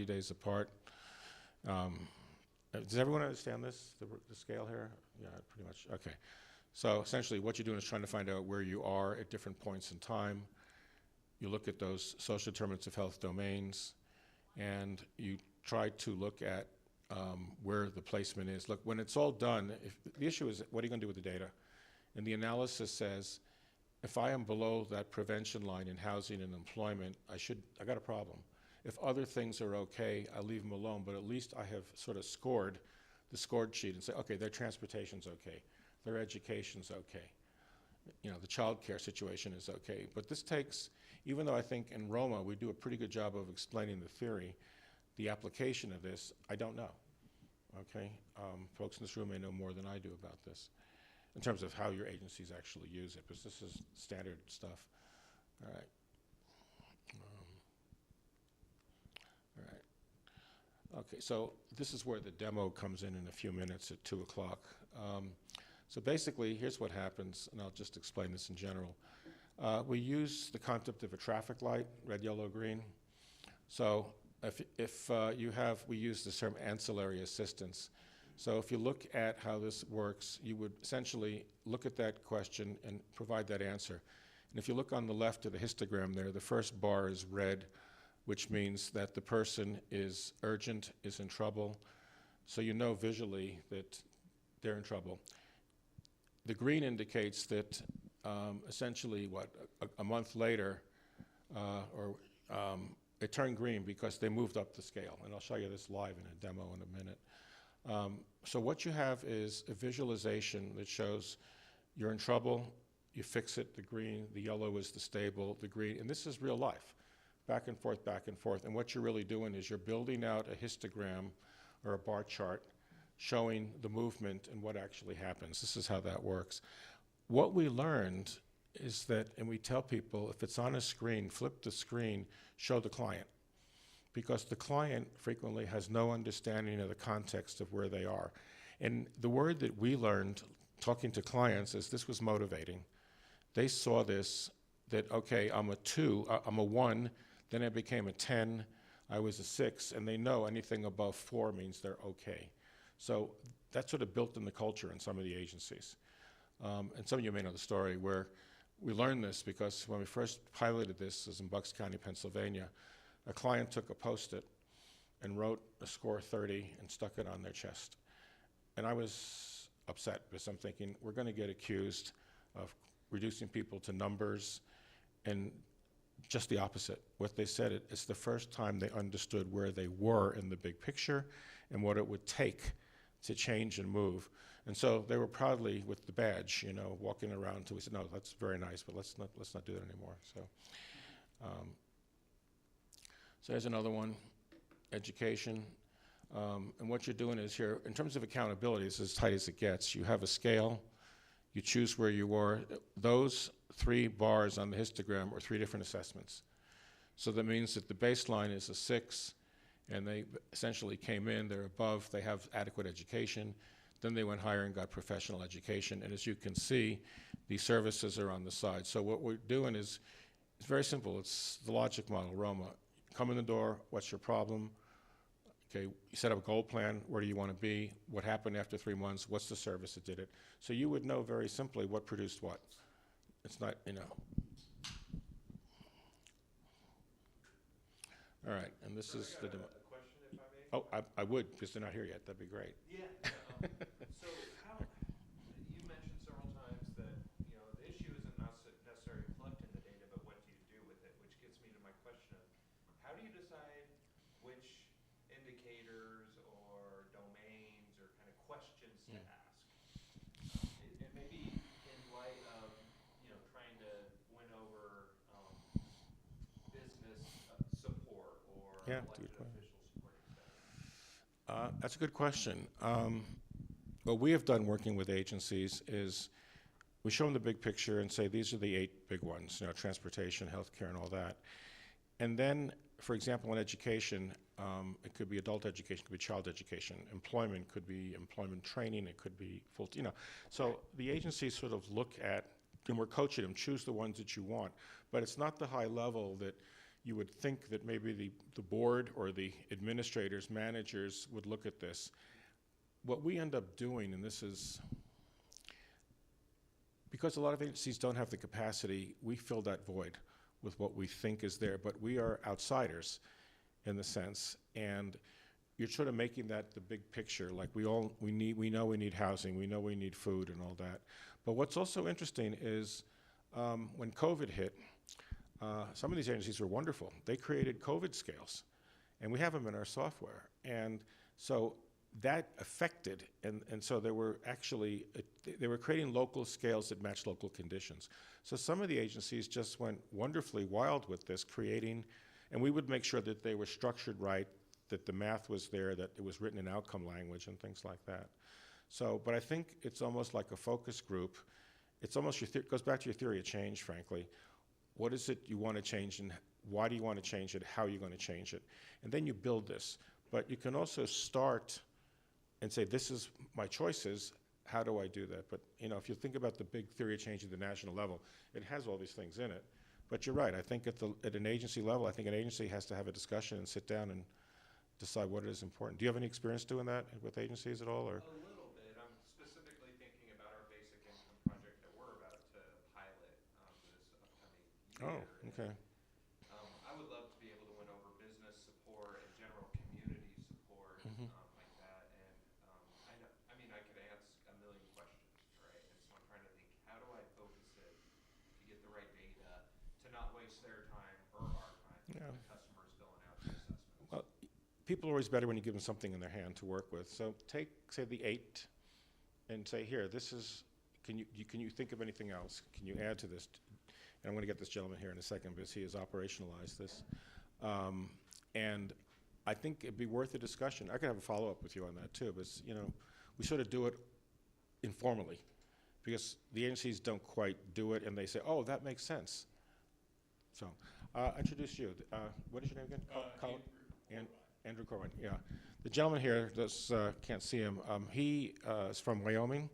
days apart. Does everyone understand this, the scale here? Yeah, pretty much, okay. So essentially what you're doing is trying to find out where you are at different points in time. You look at those social determinants of health domains, and you try to look at where the placement is. Look, when it's all done, the issue is, what are you going to do with the data? And the analysis says, if I am below that prevention line in housing and employment, I got a problem. If other things are okay, I leave them alone, but at least I have sort of scored the scored sheet and say, okay, their transportation's okay, their education's okay, the child care situation is okay. But this takes, even though I think in Roma we do a pretty good job of explaining the theory, the application of this, I don't know, okay? Folks in this room may know more than I do about this in terms of how your agencies actually use it, because this is standard stuff. All right. All right. Okay, so this is where the demo comes in a few minutes at 2 o'clock. So basically, here's what happens, and I'll just explain this in general. We use the concept of a traffic light, red, yellow, green. So if we use the term ancillary assistance. So if you look at how this works, you would essentially look at that question and provide that answer. And if you look on the left of the histogram there, the first bar is red, which means that the person is urgent, is in trouble. So you know visually that they're in trouble. The green indicates that essentially, a month later, it turned green because they moved up the scale. And I'll show you this live in a demo in a minute. So what you have is a visualization that shows you're in trouble, you fix it, the green, the yellow is the stable, the green, and this is real life, back and forth, back and forth. And what you're really doing is you're building out a histogram or a bar chart showing the movement and what actually happens. This is how that works. What we learned is that, and we tell people, if it's on a screen, flip the screen, show the client. Because the client frequently has no understanding of the context of where they are. And the word that we learned talking to clients is this was motivating. They saw this, that, okay, I'm a 2, I'm a 1, then I became a 10, I was a 6, and they know anything above 4 means they're okay. So that's sort of built in the culture in some of the agencies. And some of you may know the story where we learned this because when we first piloted this, in Bucks County, Pennsylvania, a client took a Post-it and wrote a score 30 and stuck it on their chest. And I was upset because I'm thinking, we're going to get accused of reducing people to numbers, and just the opposite. What they said, it's the first time they understood where they were in the big picture and what it would take to change and move. And so they were proudly with the badge, walking around until we said, no, that's very nice, but let's not do that anymore. So here's another one, education. And what you're doing is here, in terms of accountability, it's as tight as it gets. You have a scale, you choose where you were. Those 3 bars on the histogram are 3 different assessments. So that means that the baseline is a 6, and they essentially came in, they're above, they have adequate education. Then they went higher and got professional education. And as you can see, the services are on the side. So what we're doing is, it's very simple. It's the logic model, Roma. Come in the door, what's your problem? Okay, you set up a goal plan, where do you want to be? What happened after 3 months? What's the service that did it? So you would know very simply what produced what. It's not, All right, and this is the demo. A question, if I may? Oh, I would, because they're not here yet. That'd be great. Yeah. So you mentioned several times that, the issue isn't necessarily collecting the data, but what do you do with it, which gets me to my question of, how do you decide which indicators or domains or kind of questions to ask? And maybe in light of, trying to win over business support or elected official support, etc. That's a good question. What we have done working with agencies is we show them the big picture and say these are the 8 big ones, transportation, healthcare, and all that. And then for example, in education, it could be adult education, it could be child education. Employment could be employment training, it could be full, So the agencies sort of look at, and we're coaching them, choose the ones that you want. But it's not the high level that you would think that maybe the board or the administrators, managers would look at this. What we end up doing, and this is, because a lot of agencies don't have the capacity, we fill that void with what we think is there, but we are outsiders in the sense, and you're sort of making that the big picture, like we know we need housing, we know we need food and all that. But what's also interesting is when COVID hit, some of these agencies were wonderful. They created COVID scales, and we have them in our software. And so that affected, and so they were actually, they were creating local scales that match local conditions. So some of the agencies just went wonderfully wild with this, creating, and we would make sure that they were structured right, that the math was there, that it was written in outcome language and things like that. So, but I think it's almost like a focus group. It's almost, goes back to your theory of change, frankly. What is it you want to change, and why do you want to change it? How are you going to change it? And then you build this. But you can also start and say, this is my choices, how do I do that? But if you think about the big theory of change at the national level, it has all these things in it. But you're right, I think at an agency level, I think an agency has to have a discussion and sit down and decide what is important. Do you have any experience doing that with agencies at all? Or? A little bit. I'm specifically thinking about our basic income project that we're about to pilot this upcoming year. Oh, okay. I would love to be able to win over business support and general community support like that. And I mean, I could ask a million questions, right? And so I'm trying to think, how do I focus it to get the right data, to not waste their time or our time, Yeah. the customers filling out the assessments. Well, people are always better when you give them something in their hand to work with. So take, say, the 8 and say, here, this is, can you think of anything else? Can you add to this? And I'm going to get this gentleman here in a second because he has operationalized this. And I think it'd be worth a discussion. I could have a follow-up with you on that too, but we sort of do it informally because the agencies don't quite do it and they say, oh, that makes sense. So introduce you. What is your name again? Andrew Corbin, yeah. The gentleman here, can't see him, he is from Wyoming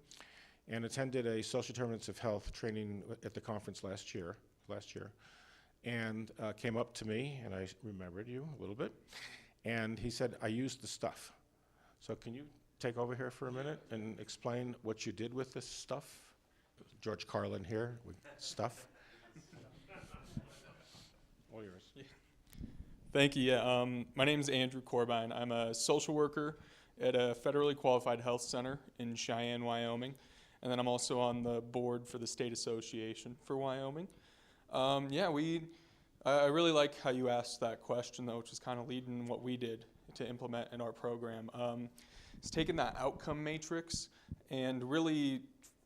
and attended a Social Determinants of Health training at the conference last year, and came up to me, and I remembered you a little bit, and he said, I used the stuff. So can you take over here for a minute and explain what you did with this stuff? George Carlin here with stuff. All yours. Thank you. Yeah, my name is Andrew Corbine. I'm a social worker at a federally qualified health center in Cheyenne, Wyoming. And then I'm also on the board for the State Association for Wyoming. I really like how you asked that question, though, which is kind of leading what we did to implement in our program. It's taking that outcome matrix and really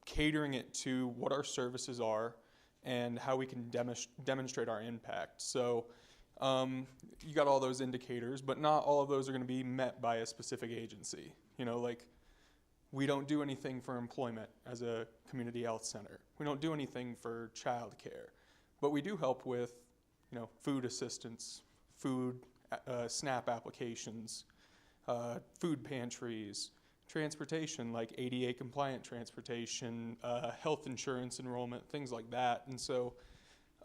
catering it to what our services are and how we can demonstrate our impact. So you got all those indicators, but not all of those are going to be met by a specific agency. We don't do anything for employment as a community health center. We don't do anything for child care, but we do help with, food assistance, food SNAP applications, food pantries, transportation like ADA compliant transportation, health insurance enrollment, things like that. And so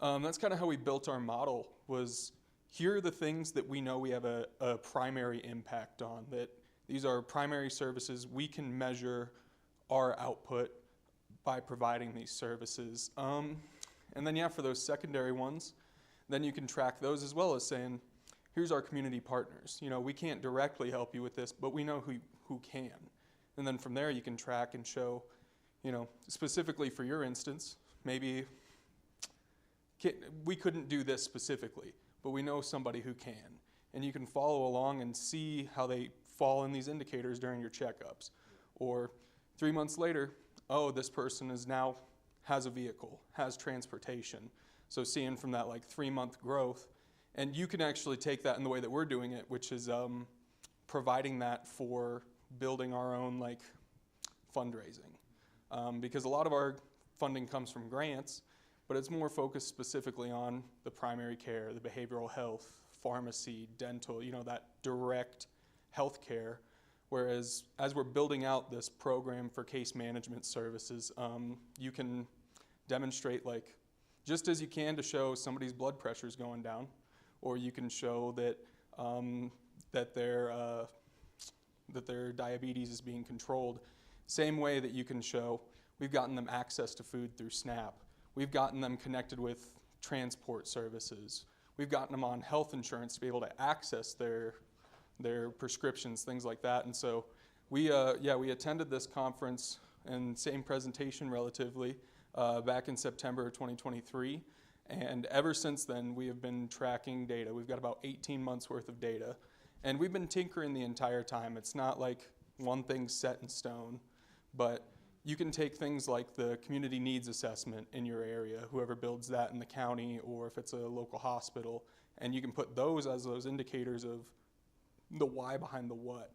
that's kind of how we built our model. Was here are the things that we know we have a primary impact on, that these are primary services. We can measure our output by providing these services. And then, for those secondary ones, then you can track those as well as saying, here's our community partners. We can't directly help you with this, but we know who can. And then from there, you can track and show, specifically for your instance, maybe we couldn't do this specifically, but we know somebody who can. And you can follow along and see how they fall in these indicators during your checkups. Or 3 months later, oh, this person has a vehicle, has transportation. So seeing from that 3-month growth, and you can actually take that in the way that we're doing it, which is providing that for building our own fundraising. Because a lot of our funding comes from grants, but it's more focused specifically on the primary care, the behavioral health, pharmacy, dental, that direct healthcare. Whereas as we're building out this program for case management services, you can demonstrate, like, just as you can to show somebody's blood pressure is going down, or you can show that that their diabetes is being controlled. Same way that you can show we've gotten them access to food through SNAP. We've gotten them connected with transport services. We've gotten them on health insurance to be able to access their prescriptions, things like that. And so we attended this conference and same presentation relatively back in September of 2023. And ever since then, we have been tracking data. We've got about 18 months worth of data. And we've been tinkering the entire time. It's not like one thing's set in stone, but you can take things like the community needs assessment in your area, whoever builds that in the county, or if it's a local hospital, and you can put those as those indicators of the why behind the what,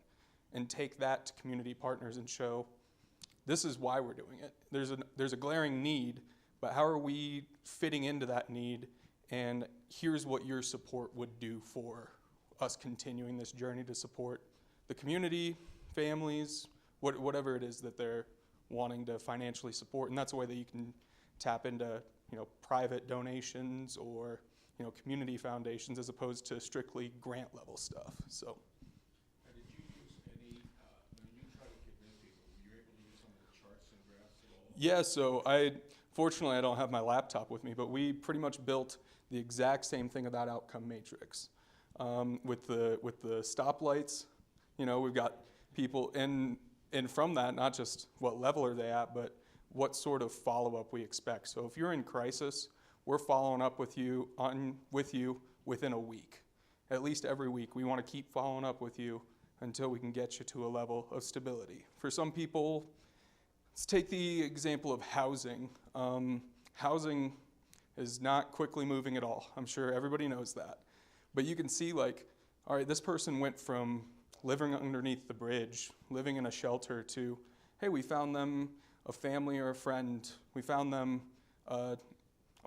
and take that to community partners and show this is why we're doing it. There's a glaring need, but how are we fitting into that need, and here's what your support would do for us continuing this journey to support the community, families, whatever it is that they're wanting to financially support. And that's a way that you can tap into private donations or community foundations as opposed to strictly grant level stuff. So. And did you use any, when you try to convince people, were you able to use some of the charts and graphs at all? Yeah, so fortunately I don't have my laptop with me, but we pretty much built the exact same thing of that outcome matrix. With the stoplights, we've got people and from that, not just what level are they at, but what sort of follow-up we expect. So if you're in crisis, we're following up with you within a week. At least every week. We want to keep following up with you until we can get you to a level of stability. For some people, let's take the example of housing. Housing is not quickly moving at all. I'm sure everybody knows that. But you can see, like, all right, this person went from living underneath the bridge, living in a shelter, to, hey, we found them a family or a friend. We found them a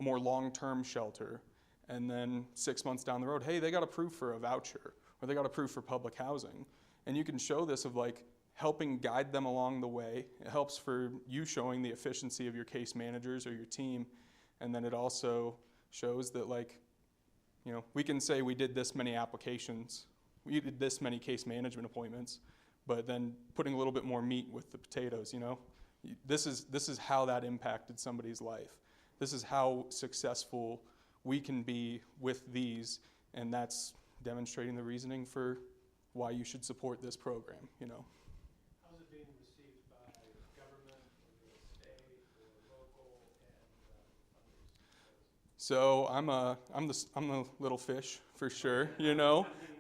more long-term shelter. And then 6 months down the road, hey, they got approved for a voucher, or they got approved for public housing. And you can show this of, like, helping guide them along the way. It helps for you showing the efficiency of your case managers or your team. And then it also shows that, like, we can say we did this many applications, we did this many case management appointments, but then putting a little bit more meat with the potatoes, This is how that impacted somebody's life. This is how successful we can be with these, and that's demonstrating the reasoning for why you should support this program, How's it being received by government, or the state, or local, and funders? So I'm the little fish for sure,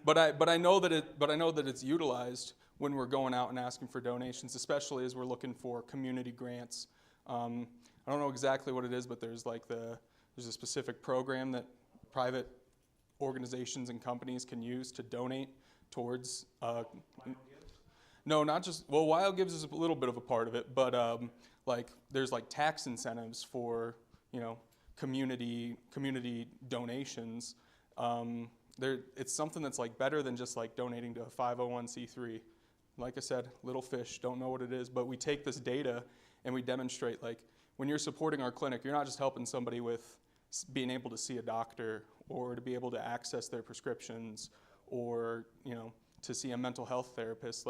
But I know that it's utilized when we're going out and asking for donations, especially as we're looking for community grants. I don't know exactly what it is, but there's a specific program that private organizations and companies can use to donate towards. No, not just, well, Wild Gives is a little bit of a part of it, but there's tax incentives for community donations. It's something that's better than just donating to a 501c3. Like I said, little fish, don't know what it is, but we take this data and we demonstrate when you're supporting our clinic, you're not just helping somebody with being able to see a doctor or to be able to access their prescriptions or to see a mental health therapist.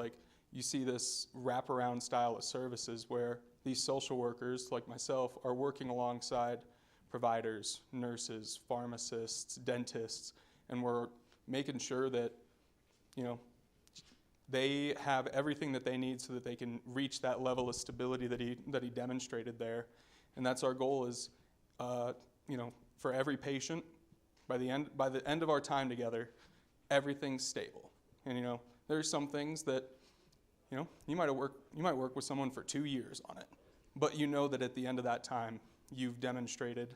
You see this wraparound style of services where these social workers like myself are working alongside providers, nurses, pharmacists, dentists, and we're making sure that they have everything that they need so that they can reach that level of stability that he demonstrated there. And that's our goal is, for every patient, by the end of our time together, everything's stable. And there's some things that you might work with someone for 2 years on it, but that at the end of that time you've demonstrated,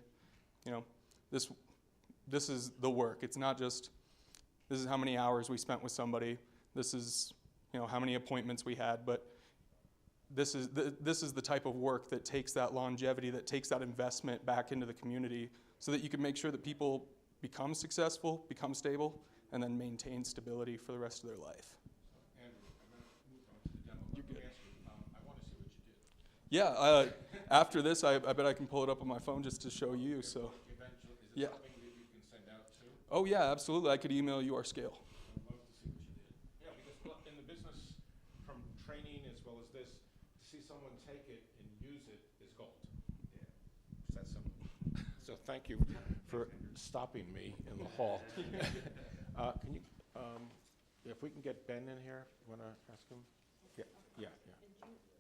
this is the work. It's not just this is how many hours we spent with somebody. This is how many appointments we had, but this is the type of work that takes that longevity, that takes that investment back into the community so that you can make sure that people become successful, become stable, and then maintain stability for the rest of their life. Andrew, I'm going to move on to the demo. You're Let me good. ask you, I want to see what you did. Yeah, after this, I bet I can pull it up on my phone just to show you. So, Eventually, is it Yeah. something that you can send out to? oh yeah, absolutely. I could email you our scale. I'd love to see what you did. Yeah, because in the business, from training as well as this, to see someone take it and use it is gold. Yeah. It's that simple. So thank you for stopping me in the hall. Can you, if we can get Ben in here, you want to ask him? Yeah, yeah, yeah.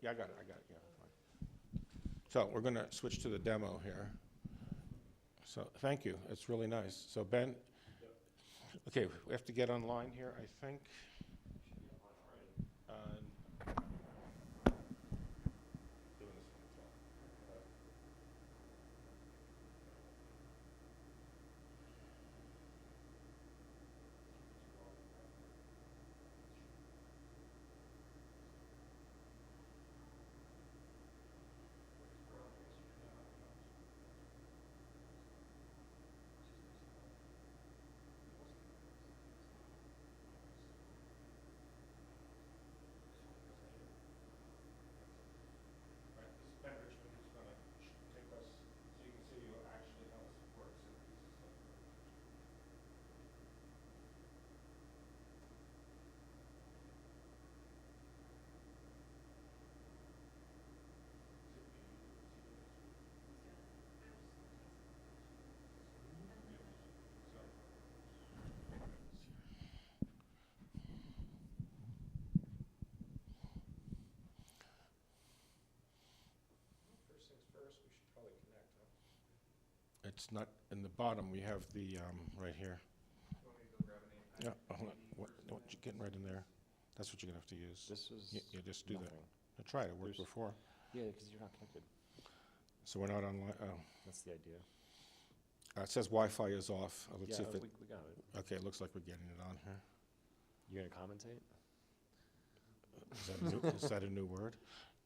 Yeah, I got it, yeah, fine. So we're going to switch to the demo here. So thank you, it's really nice. So Ben, okay, we have to get online here, I think. Doing this on the phone. Right, this is Ben Richmond who's going to take us so you can see actually how this works in a piece of stuff. First things first, we should probably connect, huh? It's not in the bottom, we have the, right here. You want me to go grab an iPad? Yeah, hold on, what, you getting right in there? That's what you're gonna have to use. This was Yeah, just do that. nothing. I tried, it worked There's- before. Yeah, because you're not connected. So we're not online, oh. That's the idea. It says Wi-Fi is off. Let's see Yeah, if it, we got it. okay, it looks like we're getting it on here. You gonna commentate? Is that a new word?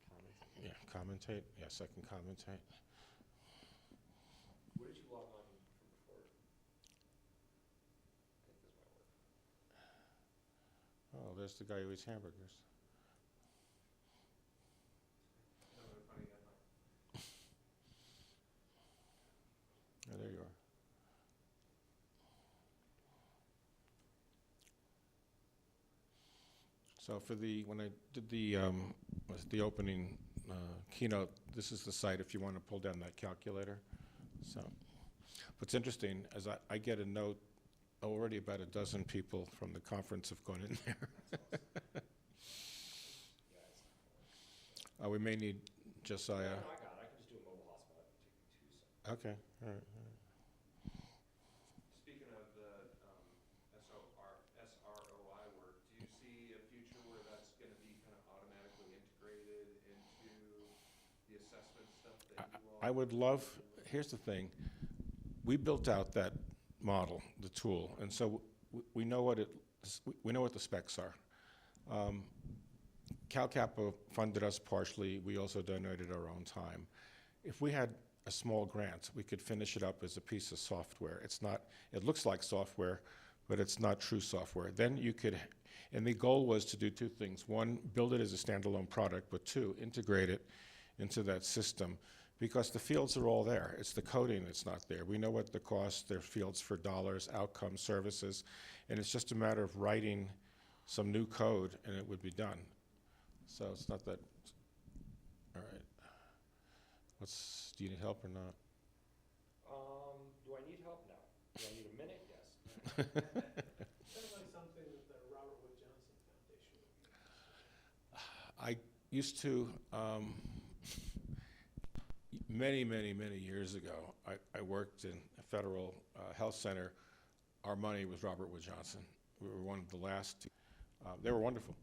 Commentate. Yeah, commentate, yes, I can commentate. What did you log on from before? I think this might work. Oh, there's the guy who eats hamburgers. No, they're funny, that might. Oh, there you are. So for the, when I did the opening keynote, this is the site if you want to pull down that calculator. So what's interesting is I get a note, already about a dozen people from the conference have gone in there. We may need Josiah. I got it. I can just do a mobile hotspot. It'll take me 2 seconds. Okay, all right. Speaking of the SROI work, do you see a future where that's going to be kind of automatically integrated into the assessment stuff that you all? I would love, here's the thing, we built out that model, the tool, and so we know what we know what the specs are. CalCAPA funded us partially, we also donated our own time. If we had a small grant, we could finish it up as a piece of software. It's not, it looks like software, but it's not true software. Then you could, and the goal was to do 2 things. 1, build it as a standalone product, but 2, integrate it into that system, because the fields are all there. It's the coding that's not there. We know what the cost, their fields for dollars, outcomes, services, and it's just a matter of writing some new code and it would be done. So it's not that, all right. Do you need help or not? Do I need help? No. Do I need a minute? Yes. Sounds like something that the Robert Wood Johnson Foundation would be. I used to, many years ago, I worked in a federal health center. Our money was Robert Wood Johnson. We were one of the last. They were wonderful.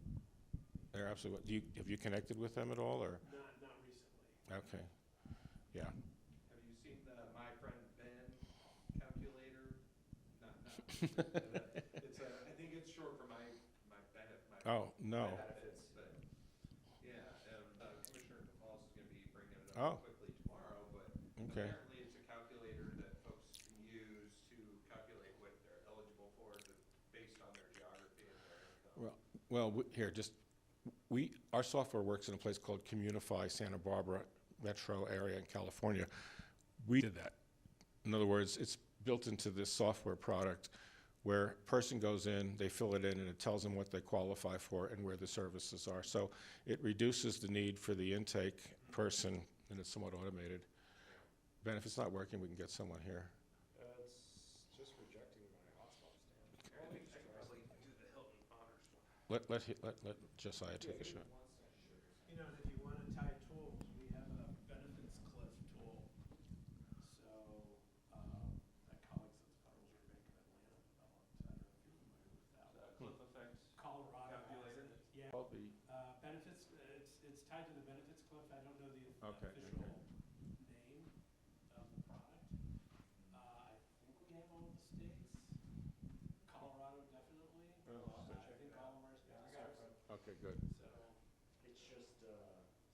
They're absolutely. Have you connected with them at all, or? Not recently. Okay, yeah. Have you seen the My Friend Ben calculator? Not. It's I think it's short for my benefit. Oh, no. My benefits, but yeah, Commissioner Gonzalez is going to be bringing it up quickly tomorrow. But Okay. apparently, it's a calculator that folks can use to calculate what they're eligible for based Well, our software works in a place called Communify Santa Barbara metro area in California. We did that. In other words, it's built into this software product where a person goes in, they fill it in, and it tells them what they qualify for and where the services are. So it reduces the need for the intake person, and it's somewhat automated. Ben, if it's not working, we can get someone here. It's just rejecting my hotspot stand. I can probably do the Hilton Honors one. Let Josiah take a shot. You know, and if you want to tie tools, we have a benefits cliff tool. So, that colleagues at the Federal Reserve Bank of Atlanta developed. I don't know if you're familiar with that. Cliff effect. Colorado has Calculator? it. Yeah. Benefits, it's tied to the benefits cliff. I don't know the Okay, official name of the product. I think we have all the states. Colorado definitely. I think all of ours got ours. Okay, good. So It's just,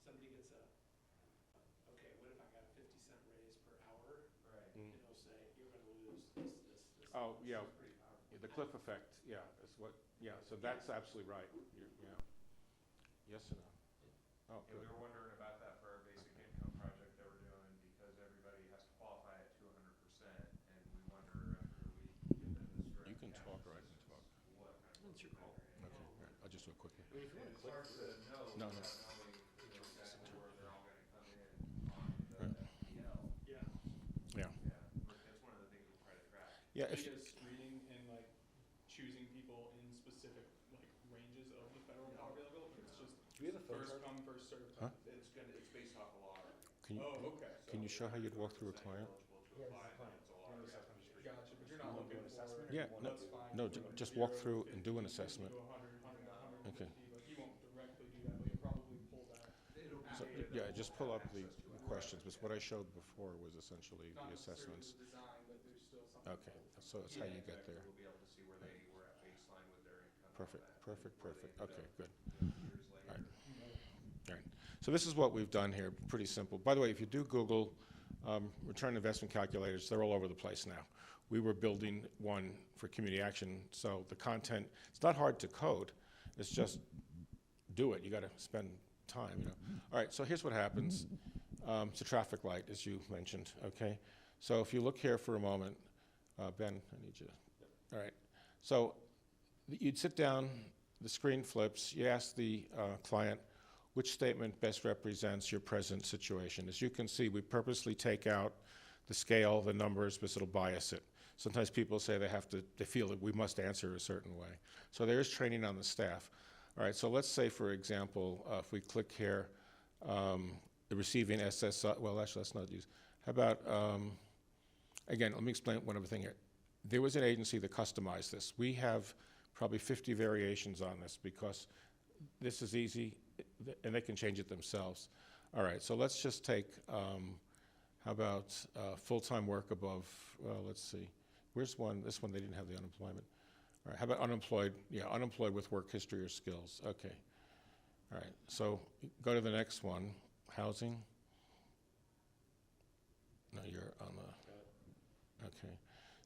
somebody gets okay, what if I got a 50-cent raise per hour? Right. It'll say, you're gonna lose this. Oh, yeah. It's pretty powerful. The cliff effect, yeah, is what, yeah, so that's absolutely right. Yeah. Yes or no? Oh, Yeah, good. we were wondering about that for our basic income project that we're doing, because everybody has to qualify at 200%, and we wonder after we give them this direct. You can cash talk or I can assistance, talk. what kind of It's your call. Okay, all right, I'll just do it quickly. It's hard to know No, without no. knowing, exactly where they're all gonna come in on the FPL. Yeah. Yeah. Yeah, that's one of the things we try to track. Yeah, They if, get a screening and like choosing people in specific like ranges of the federal poverty level. It's just Do we have a phone first card? come, first served. Huh? It's based off a lottery. can you, Oh, okay. can you show how you'd walk through a client? Eligible to Yeah, apply, this is fine. and it's a lottery. Gotcha, but you're not You wanna do looking an for. assessment or Yeah, you wanna That's do- fine. no, So just 0, walk through and do an 50, assessment. 50 to 100, 100 to 150, Okay. but he won't directly do that, but he'll probably pull that. It'll be So, data that yeah, we'll just pull have up the access to. questions, but what I showed before was essentially Not the necessarily assessments. the design, but there's still something. Okay, so it's how Yeah, you get exactly. there. We'll be able to see where they were at baseline with their income. and all Perfect, that, perfect, where they perfect. ended Okay, up, good. years later. All right. So this is what we've done here, pretty simple. By the way, if you do Google return on investment calculators, they're all over the place now. We were building one for community action, so the content, it's not hard to code. It's just do it. You got to spend time, you know. All right, so here's what happens. It's a traffic light, as you mentioned, okay? So if you look here for a moment, Ben, I need you to, all right. So you'd sit down, the screen flips, you ask the client, which statement best represents your present situation? As you can see, we purposely take out the scale, the numbers, because it'll bias it. Sometimes people say they feel that we must answer a certain way. So there is training on the staff. All right, so let's say, for example, if we click here, the receiving SSI, well, actually, let's not use. How about, again, let me explain one other thing here. There was an agency that customized this. We have probably 50 variations on this because this is easy, and they can change it themselves. All right, so let's just take, how about full-time work above, well, let's see. Where's one? This one, they didn't have the unemployment. All right, how about unemployed? Yeah, unemployed with work history or skills. Okay. All right, so go to the next one, housing. No, you're on the, okay.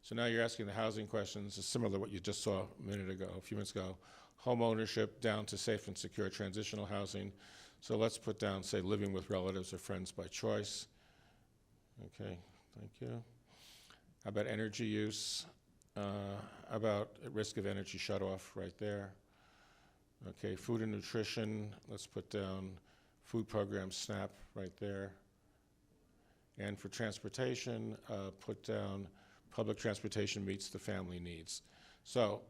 So now you're asking the housing questions, it's similar to what you just saw a minute ago, a few minutes ago. Home ownership down to safe and secure transitional housing. So let's put down, say, living with relatives or friends by choice. Okay, thank you. How about energy use? How about at risk of energy shutoff right there? Okay, food and nutrition, let's put down food program SNAP right there. And for transportation, put down public transportation meets the family needs. So,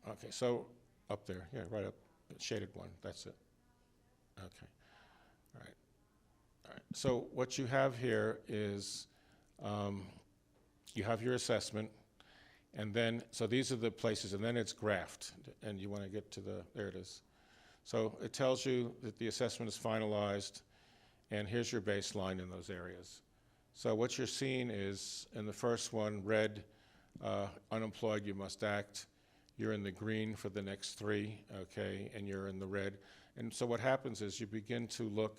okay, so up there, yeah, right up, shaded one, that's it. Okay, all right. All right, so what you have here is you have your assessment, and then, so these are the places, and then it's graphed, and you want to get to the, there it is. So it tells you that the assessment is finalized, and here's your baseline in those areas. So what you're seeing is, in the first one, red, unemployed, you must act. You're in the green for the next three, okay, and you're in the red. And so what happens is you begin to look,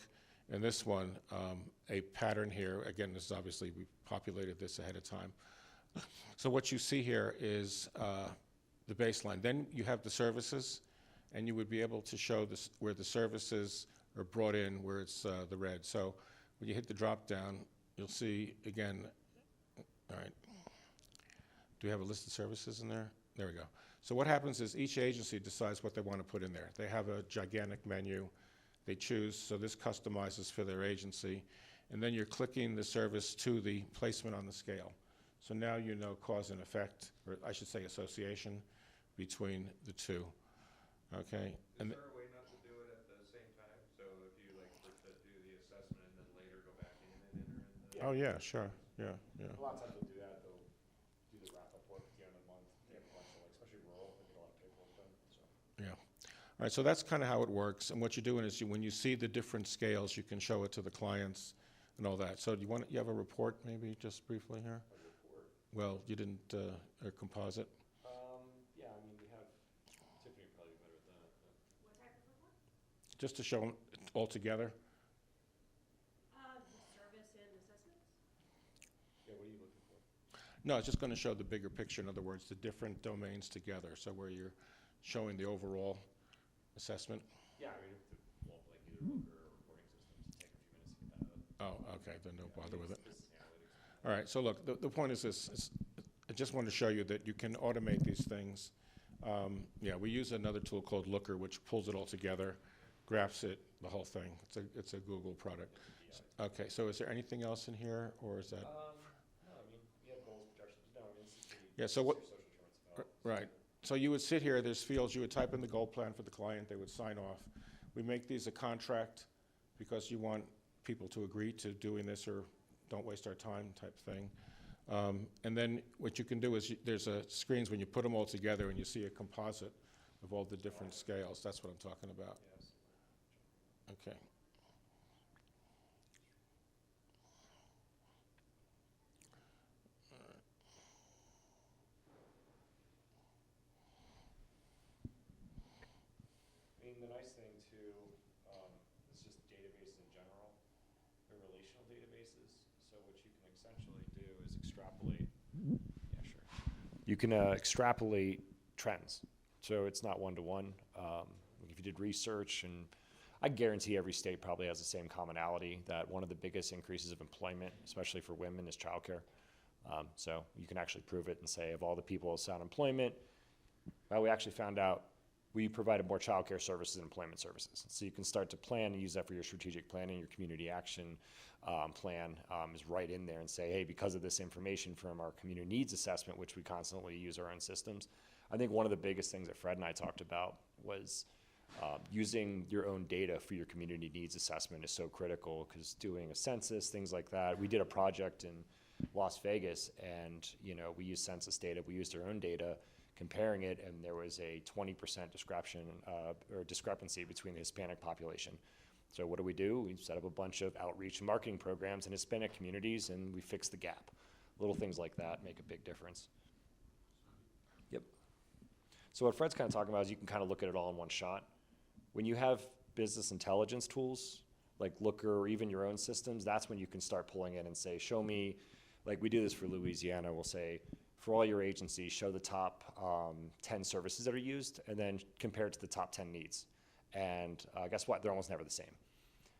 in this one, a pattern here. Again, this is obviously, we populated this ahead of time. So what you see here is the baseline. Then you have the services, and you would be able to show this where the services are brought in, where it's the red. So when you hit the drop down, you'll see again. All right. Do we have a list of services in there? There we go. So what happens is each agency decides what they want to put in there. They have a gigantic menu. They choose, so this customizes for their agency. And then you're clicking the service to the placement on the scale. So now you know cause and effect, or I should say association, between the two. Okay? Is there a way not to do it at the same time? So if you like were to do the assessment and then later go back in and enter in the. Oh, yeah, sure. Yeah, yeah. A lot of times they'll do that, they'll do the wrap-up work at the end of the month, they have a bunch of, like, especially rural, they get a lot of paperwork done, so. Yeah. All right, so that's kind of how it works. And what you're doing is when you see the different scales, you can show it to the clients and all that. So do you have a report maybe just briefly here? A report. Well, you didn't, or composite? Yeah, I mean, we have, Tiffany would probably be better with that, but. What type of report? Just to show them all together? The service and assessments? Yeah, what are you looking for? No, it's just going to show the bigger picture. In other words, the different domains together. So where you're showing the overall assessment. Yeah, I mean, well, like either Looker or reporting systems, take a few minutes to get that up. Oh, okay, then don't bother with it. Business analytics. All right, so look, the point is this. I just want to show you that you can automate these things. Yeah, we use another tool called Looker, which pulls it all together, graphs it, the whole thing. It's a Google product. Okay, so is there anything else in here, or is that? No, I mean, we have goals, projections, no, I mean, this is the. Yeah, so what- Social Determinants of Health. Right. So you would sit here, there's fields, you would type in the goal plan for the client, they would sign off. We make these a contract because you want people to agree to doing this or don't waste our time type thing. And then what you can do is there's screens when you put them all together and you see a composite of all the different scales. That's what I'm talking about. Yes. Okay. I mean, the nice thing too, is just databases in general, they're relational databases. So what you can essentially do is extrapolate. Yeah, sure. You can extrapolate trends. So it's not one-to-one. If you did research, and I guarantee every state probably has the same commonality that one of the biggest increases of employment, especially for women, is childcare. So you can actually prove it and say, of all the people who sought employment, well, we actually found out we provided more childcare services and employment services. So you can start to plan and use that for your strategic planning. Your community action plan is right in there and say, hey, because of this information from our community needs assessment, which we constantly use our own systems, I think one of the biggest things that Fred and I talked about was using your own data for your community needs assessment is so critical, because doing a census, things like that. We did a project in Las Vegas, and we used census data, we used our own data, comparing it, and there was a 20% discrepancy between the Hispanic population. So what do? We set up a bunch of outreach and marketing programs in Hispanic communities, and we fixed the gap. Little things like that make a big difference. Yep. So what Fred's kind of talking about is you can kind of look at it all in one shot. When you have business intelligence tools, like Looker or even your own systems, that's when you can start pulling in and say, show me, like we do this for Louisiana, we'll say, for all your agencies, show the top 10 services that are used, and then compare it to the top 10 needs. And guess what? They're almost never the same.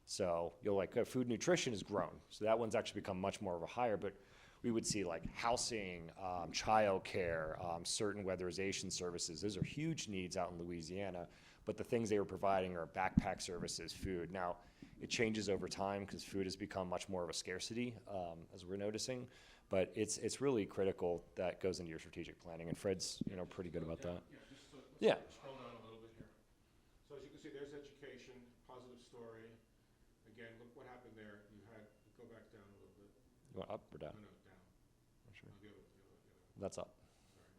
So you'll food nutrition has grown. So that one's actually become much more of a higher, but we would see like housing, childcare, certain weatherization services. Those are huge needs out in Louisiana, but the things they were providing are backpack services, food. Now, it changes over time because food has become much more of a scarcity, as we're noticing. But it's really critical that goes into your strategic planning, and Fred's pretty good about that. Yeah. Scroll down a little bit here. So as you can see, there's education, positive story. Again, look what happened there. Go back down a little bit. You want up or down? No, down. Not sure. The other. That's up.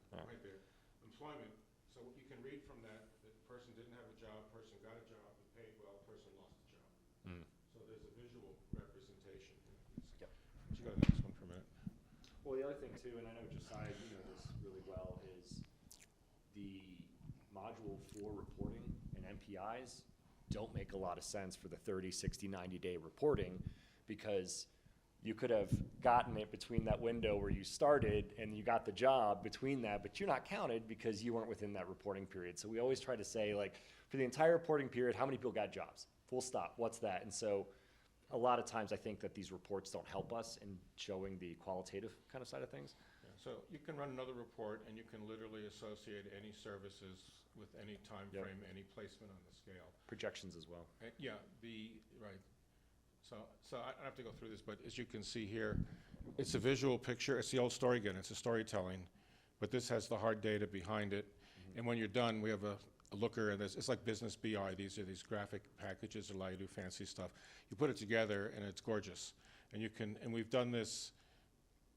Sorry, All right. right there. Employment. So what you can read from that, the person didn't have a job, person got a job, and paid well, person lost a job. Mm. So there's a visual representation. Yep. Would you go to the next one for a minute? Well, the other thing too, and I know Josiah, you know this really well, is the module 4 reporting and MPIs don't make a lot of sense for the 30, 60, 90-day reporting, because You could have gotten it between that window where you started and you got the job between that, but you're not counted because you weren't within that reporting period. So we always try to say, like, for the entire reporting period, how many people got jobs? Full stop. What's that? And so a lot of times I think that these reports don't help us in showing the qualitative kind of side of things. Yeah, so you can run another report and you can literally associate any services with any time Yep. frame, any placement on the scale. Projections as well. Yeah, right. So I don't have to go through this, but as you can see here, it's a visual picture. It's the old story again. It's a storytelling, but this has the hard data behind it. And when you're done, we have a looker, and it's like Business BI. These are these graphic packages that allow you to do fancy stuff. You put it together, and it's gorgeous. And we've done this.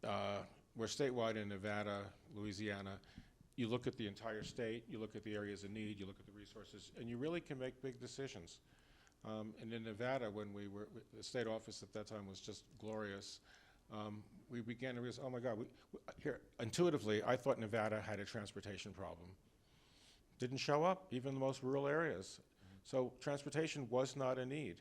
We're statewide in Nevada, Louisiana. You look at the entire state. You look at the areas of need. You look at the resources, and you really can make big decisions. And in Nevada, when the state office at that time was just glorious, we began to realize, oh my God, here, intuitively, I thought Nevada had a transportation problem. Didn't show up, even in the most rural areas. So transportation was not a need.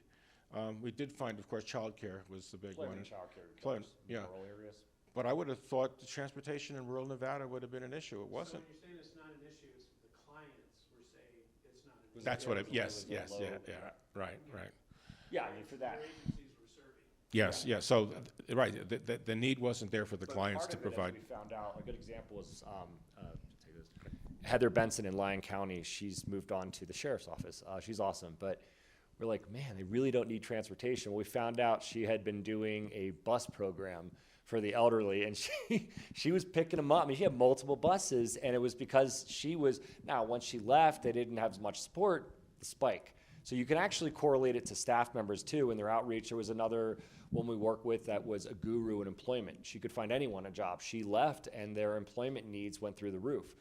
We did find, of course, childcare was the big one. Childcare Plymouth, killers in yeah. rural areas. But I would have thought the transportation in rural Nevada would have been an issue. It wasn't. So when you're saying it's not an issue, it's the clients were saying it's not an issue. That's what it, yes, It was a low- right. Yeah, I mean, for that. Your agencies were serving. Yes, so, right, the need wasn't there for the But clients part to of it, as provide. we found out, a good example is Heather Benson in Lyon County. She's moved on to the sheriff's office. She's awesome, but we're like, man, they really don't need transportation. Well, we found out she had been doing a bus program for the elderly, and she was picking them up. I mean, she had multiple buses, and it was because now once she left, they didn't have as much support, the spike. So you can actually correlate it to staff members too in their outreach. There was another one we work with that was a guru in employment. She could find anyone a job. She left, and their employment needs went through the roof.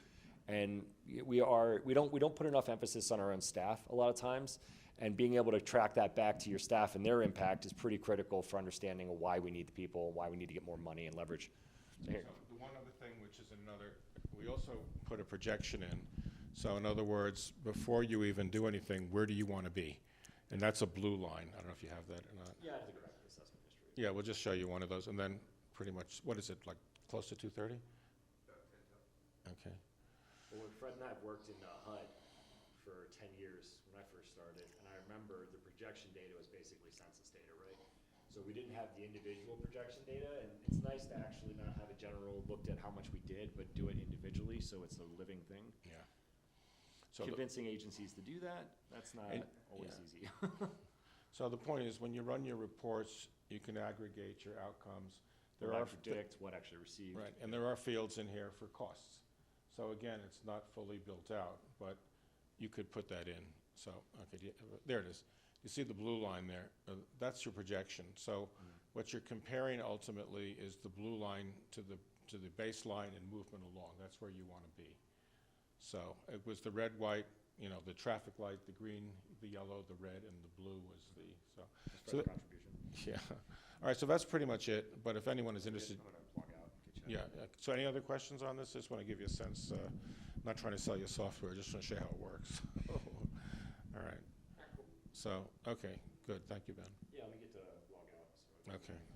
And we don't put enough emphasis on our own staff a lot of times, and being able to track that back to your staff and their impact is pretty critical for understanding of why we need the people, why we need to get more money and leverage. So here. So the one other thing, which is we also put a projection in. So in other words, before you even do anything, where do you want to be? And that's a blue line. I don't know if you have that or not. Yeah, the correct assessment history. Yeah, we'll just show you one of those, and then pretty much, what is it, like close to 230? Okay. Well, when Fred and I have worked in HUD for 10 years when I first started, and I remember the projection data was basically census data, right? So we didn't have the individual projection data, and it's nice to actually not have a general looked at how much we did, but do it individually, so it's a living thing. Yeah. So Convincing agencies to do that, that's not always yeah. easy. So the point is, when you run your reports, you can aggregate your outcomes. There What I are predict, what actually received. Right, and there are fields in here for costs. So again, it's not fully built out, but you could put that in. So, okay, there it is. You see the blue line there? That's your projection. So what you're comparing ultimately is the blue line to the baseline and movement along. That's where you want to be. So it was the red, white, the traffic light, the green, the yellow, the red, and the blue was the, so. That's So Fred's contribution. Yeah. All right, so that's pretty much it. But if anyone is interested, I'm gonna log out, get you out. yeah. So any other questions on this? Just want to give you a sense. Not trying to sell you software, just want to show you how it works. All right. So, okay, good. Thank you, Ben. Yeah, let me get to log out. So. Okay.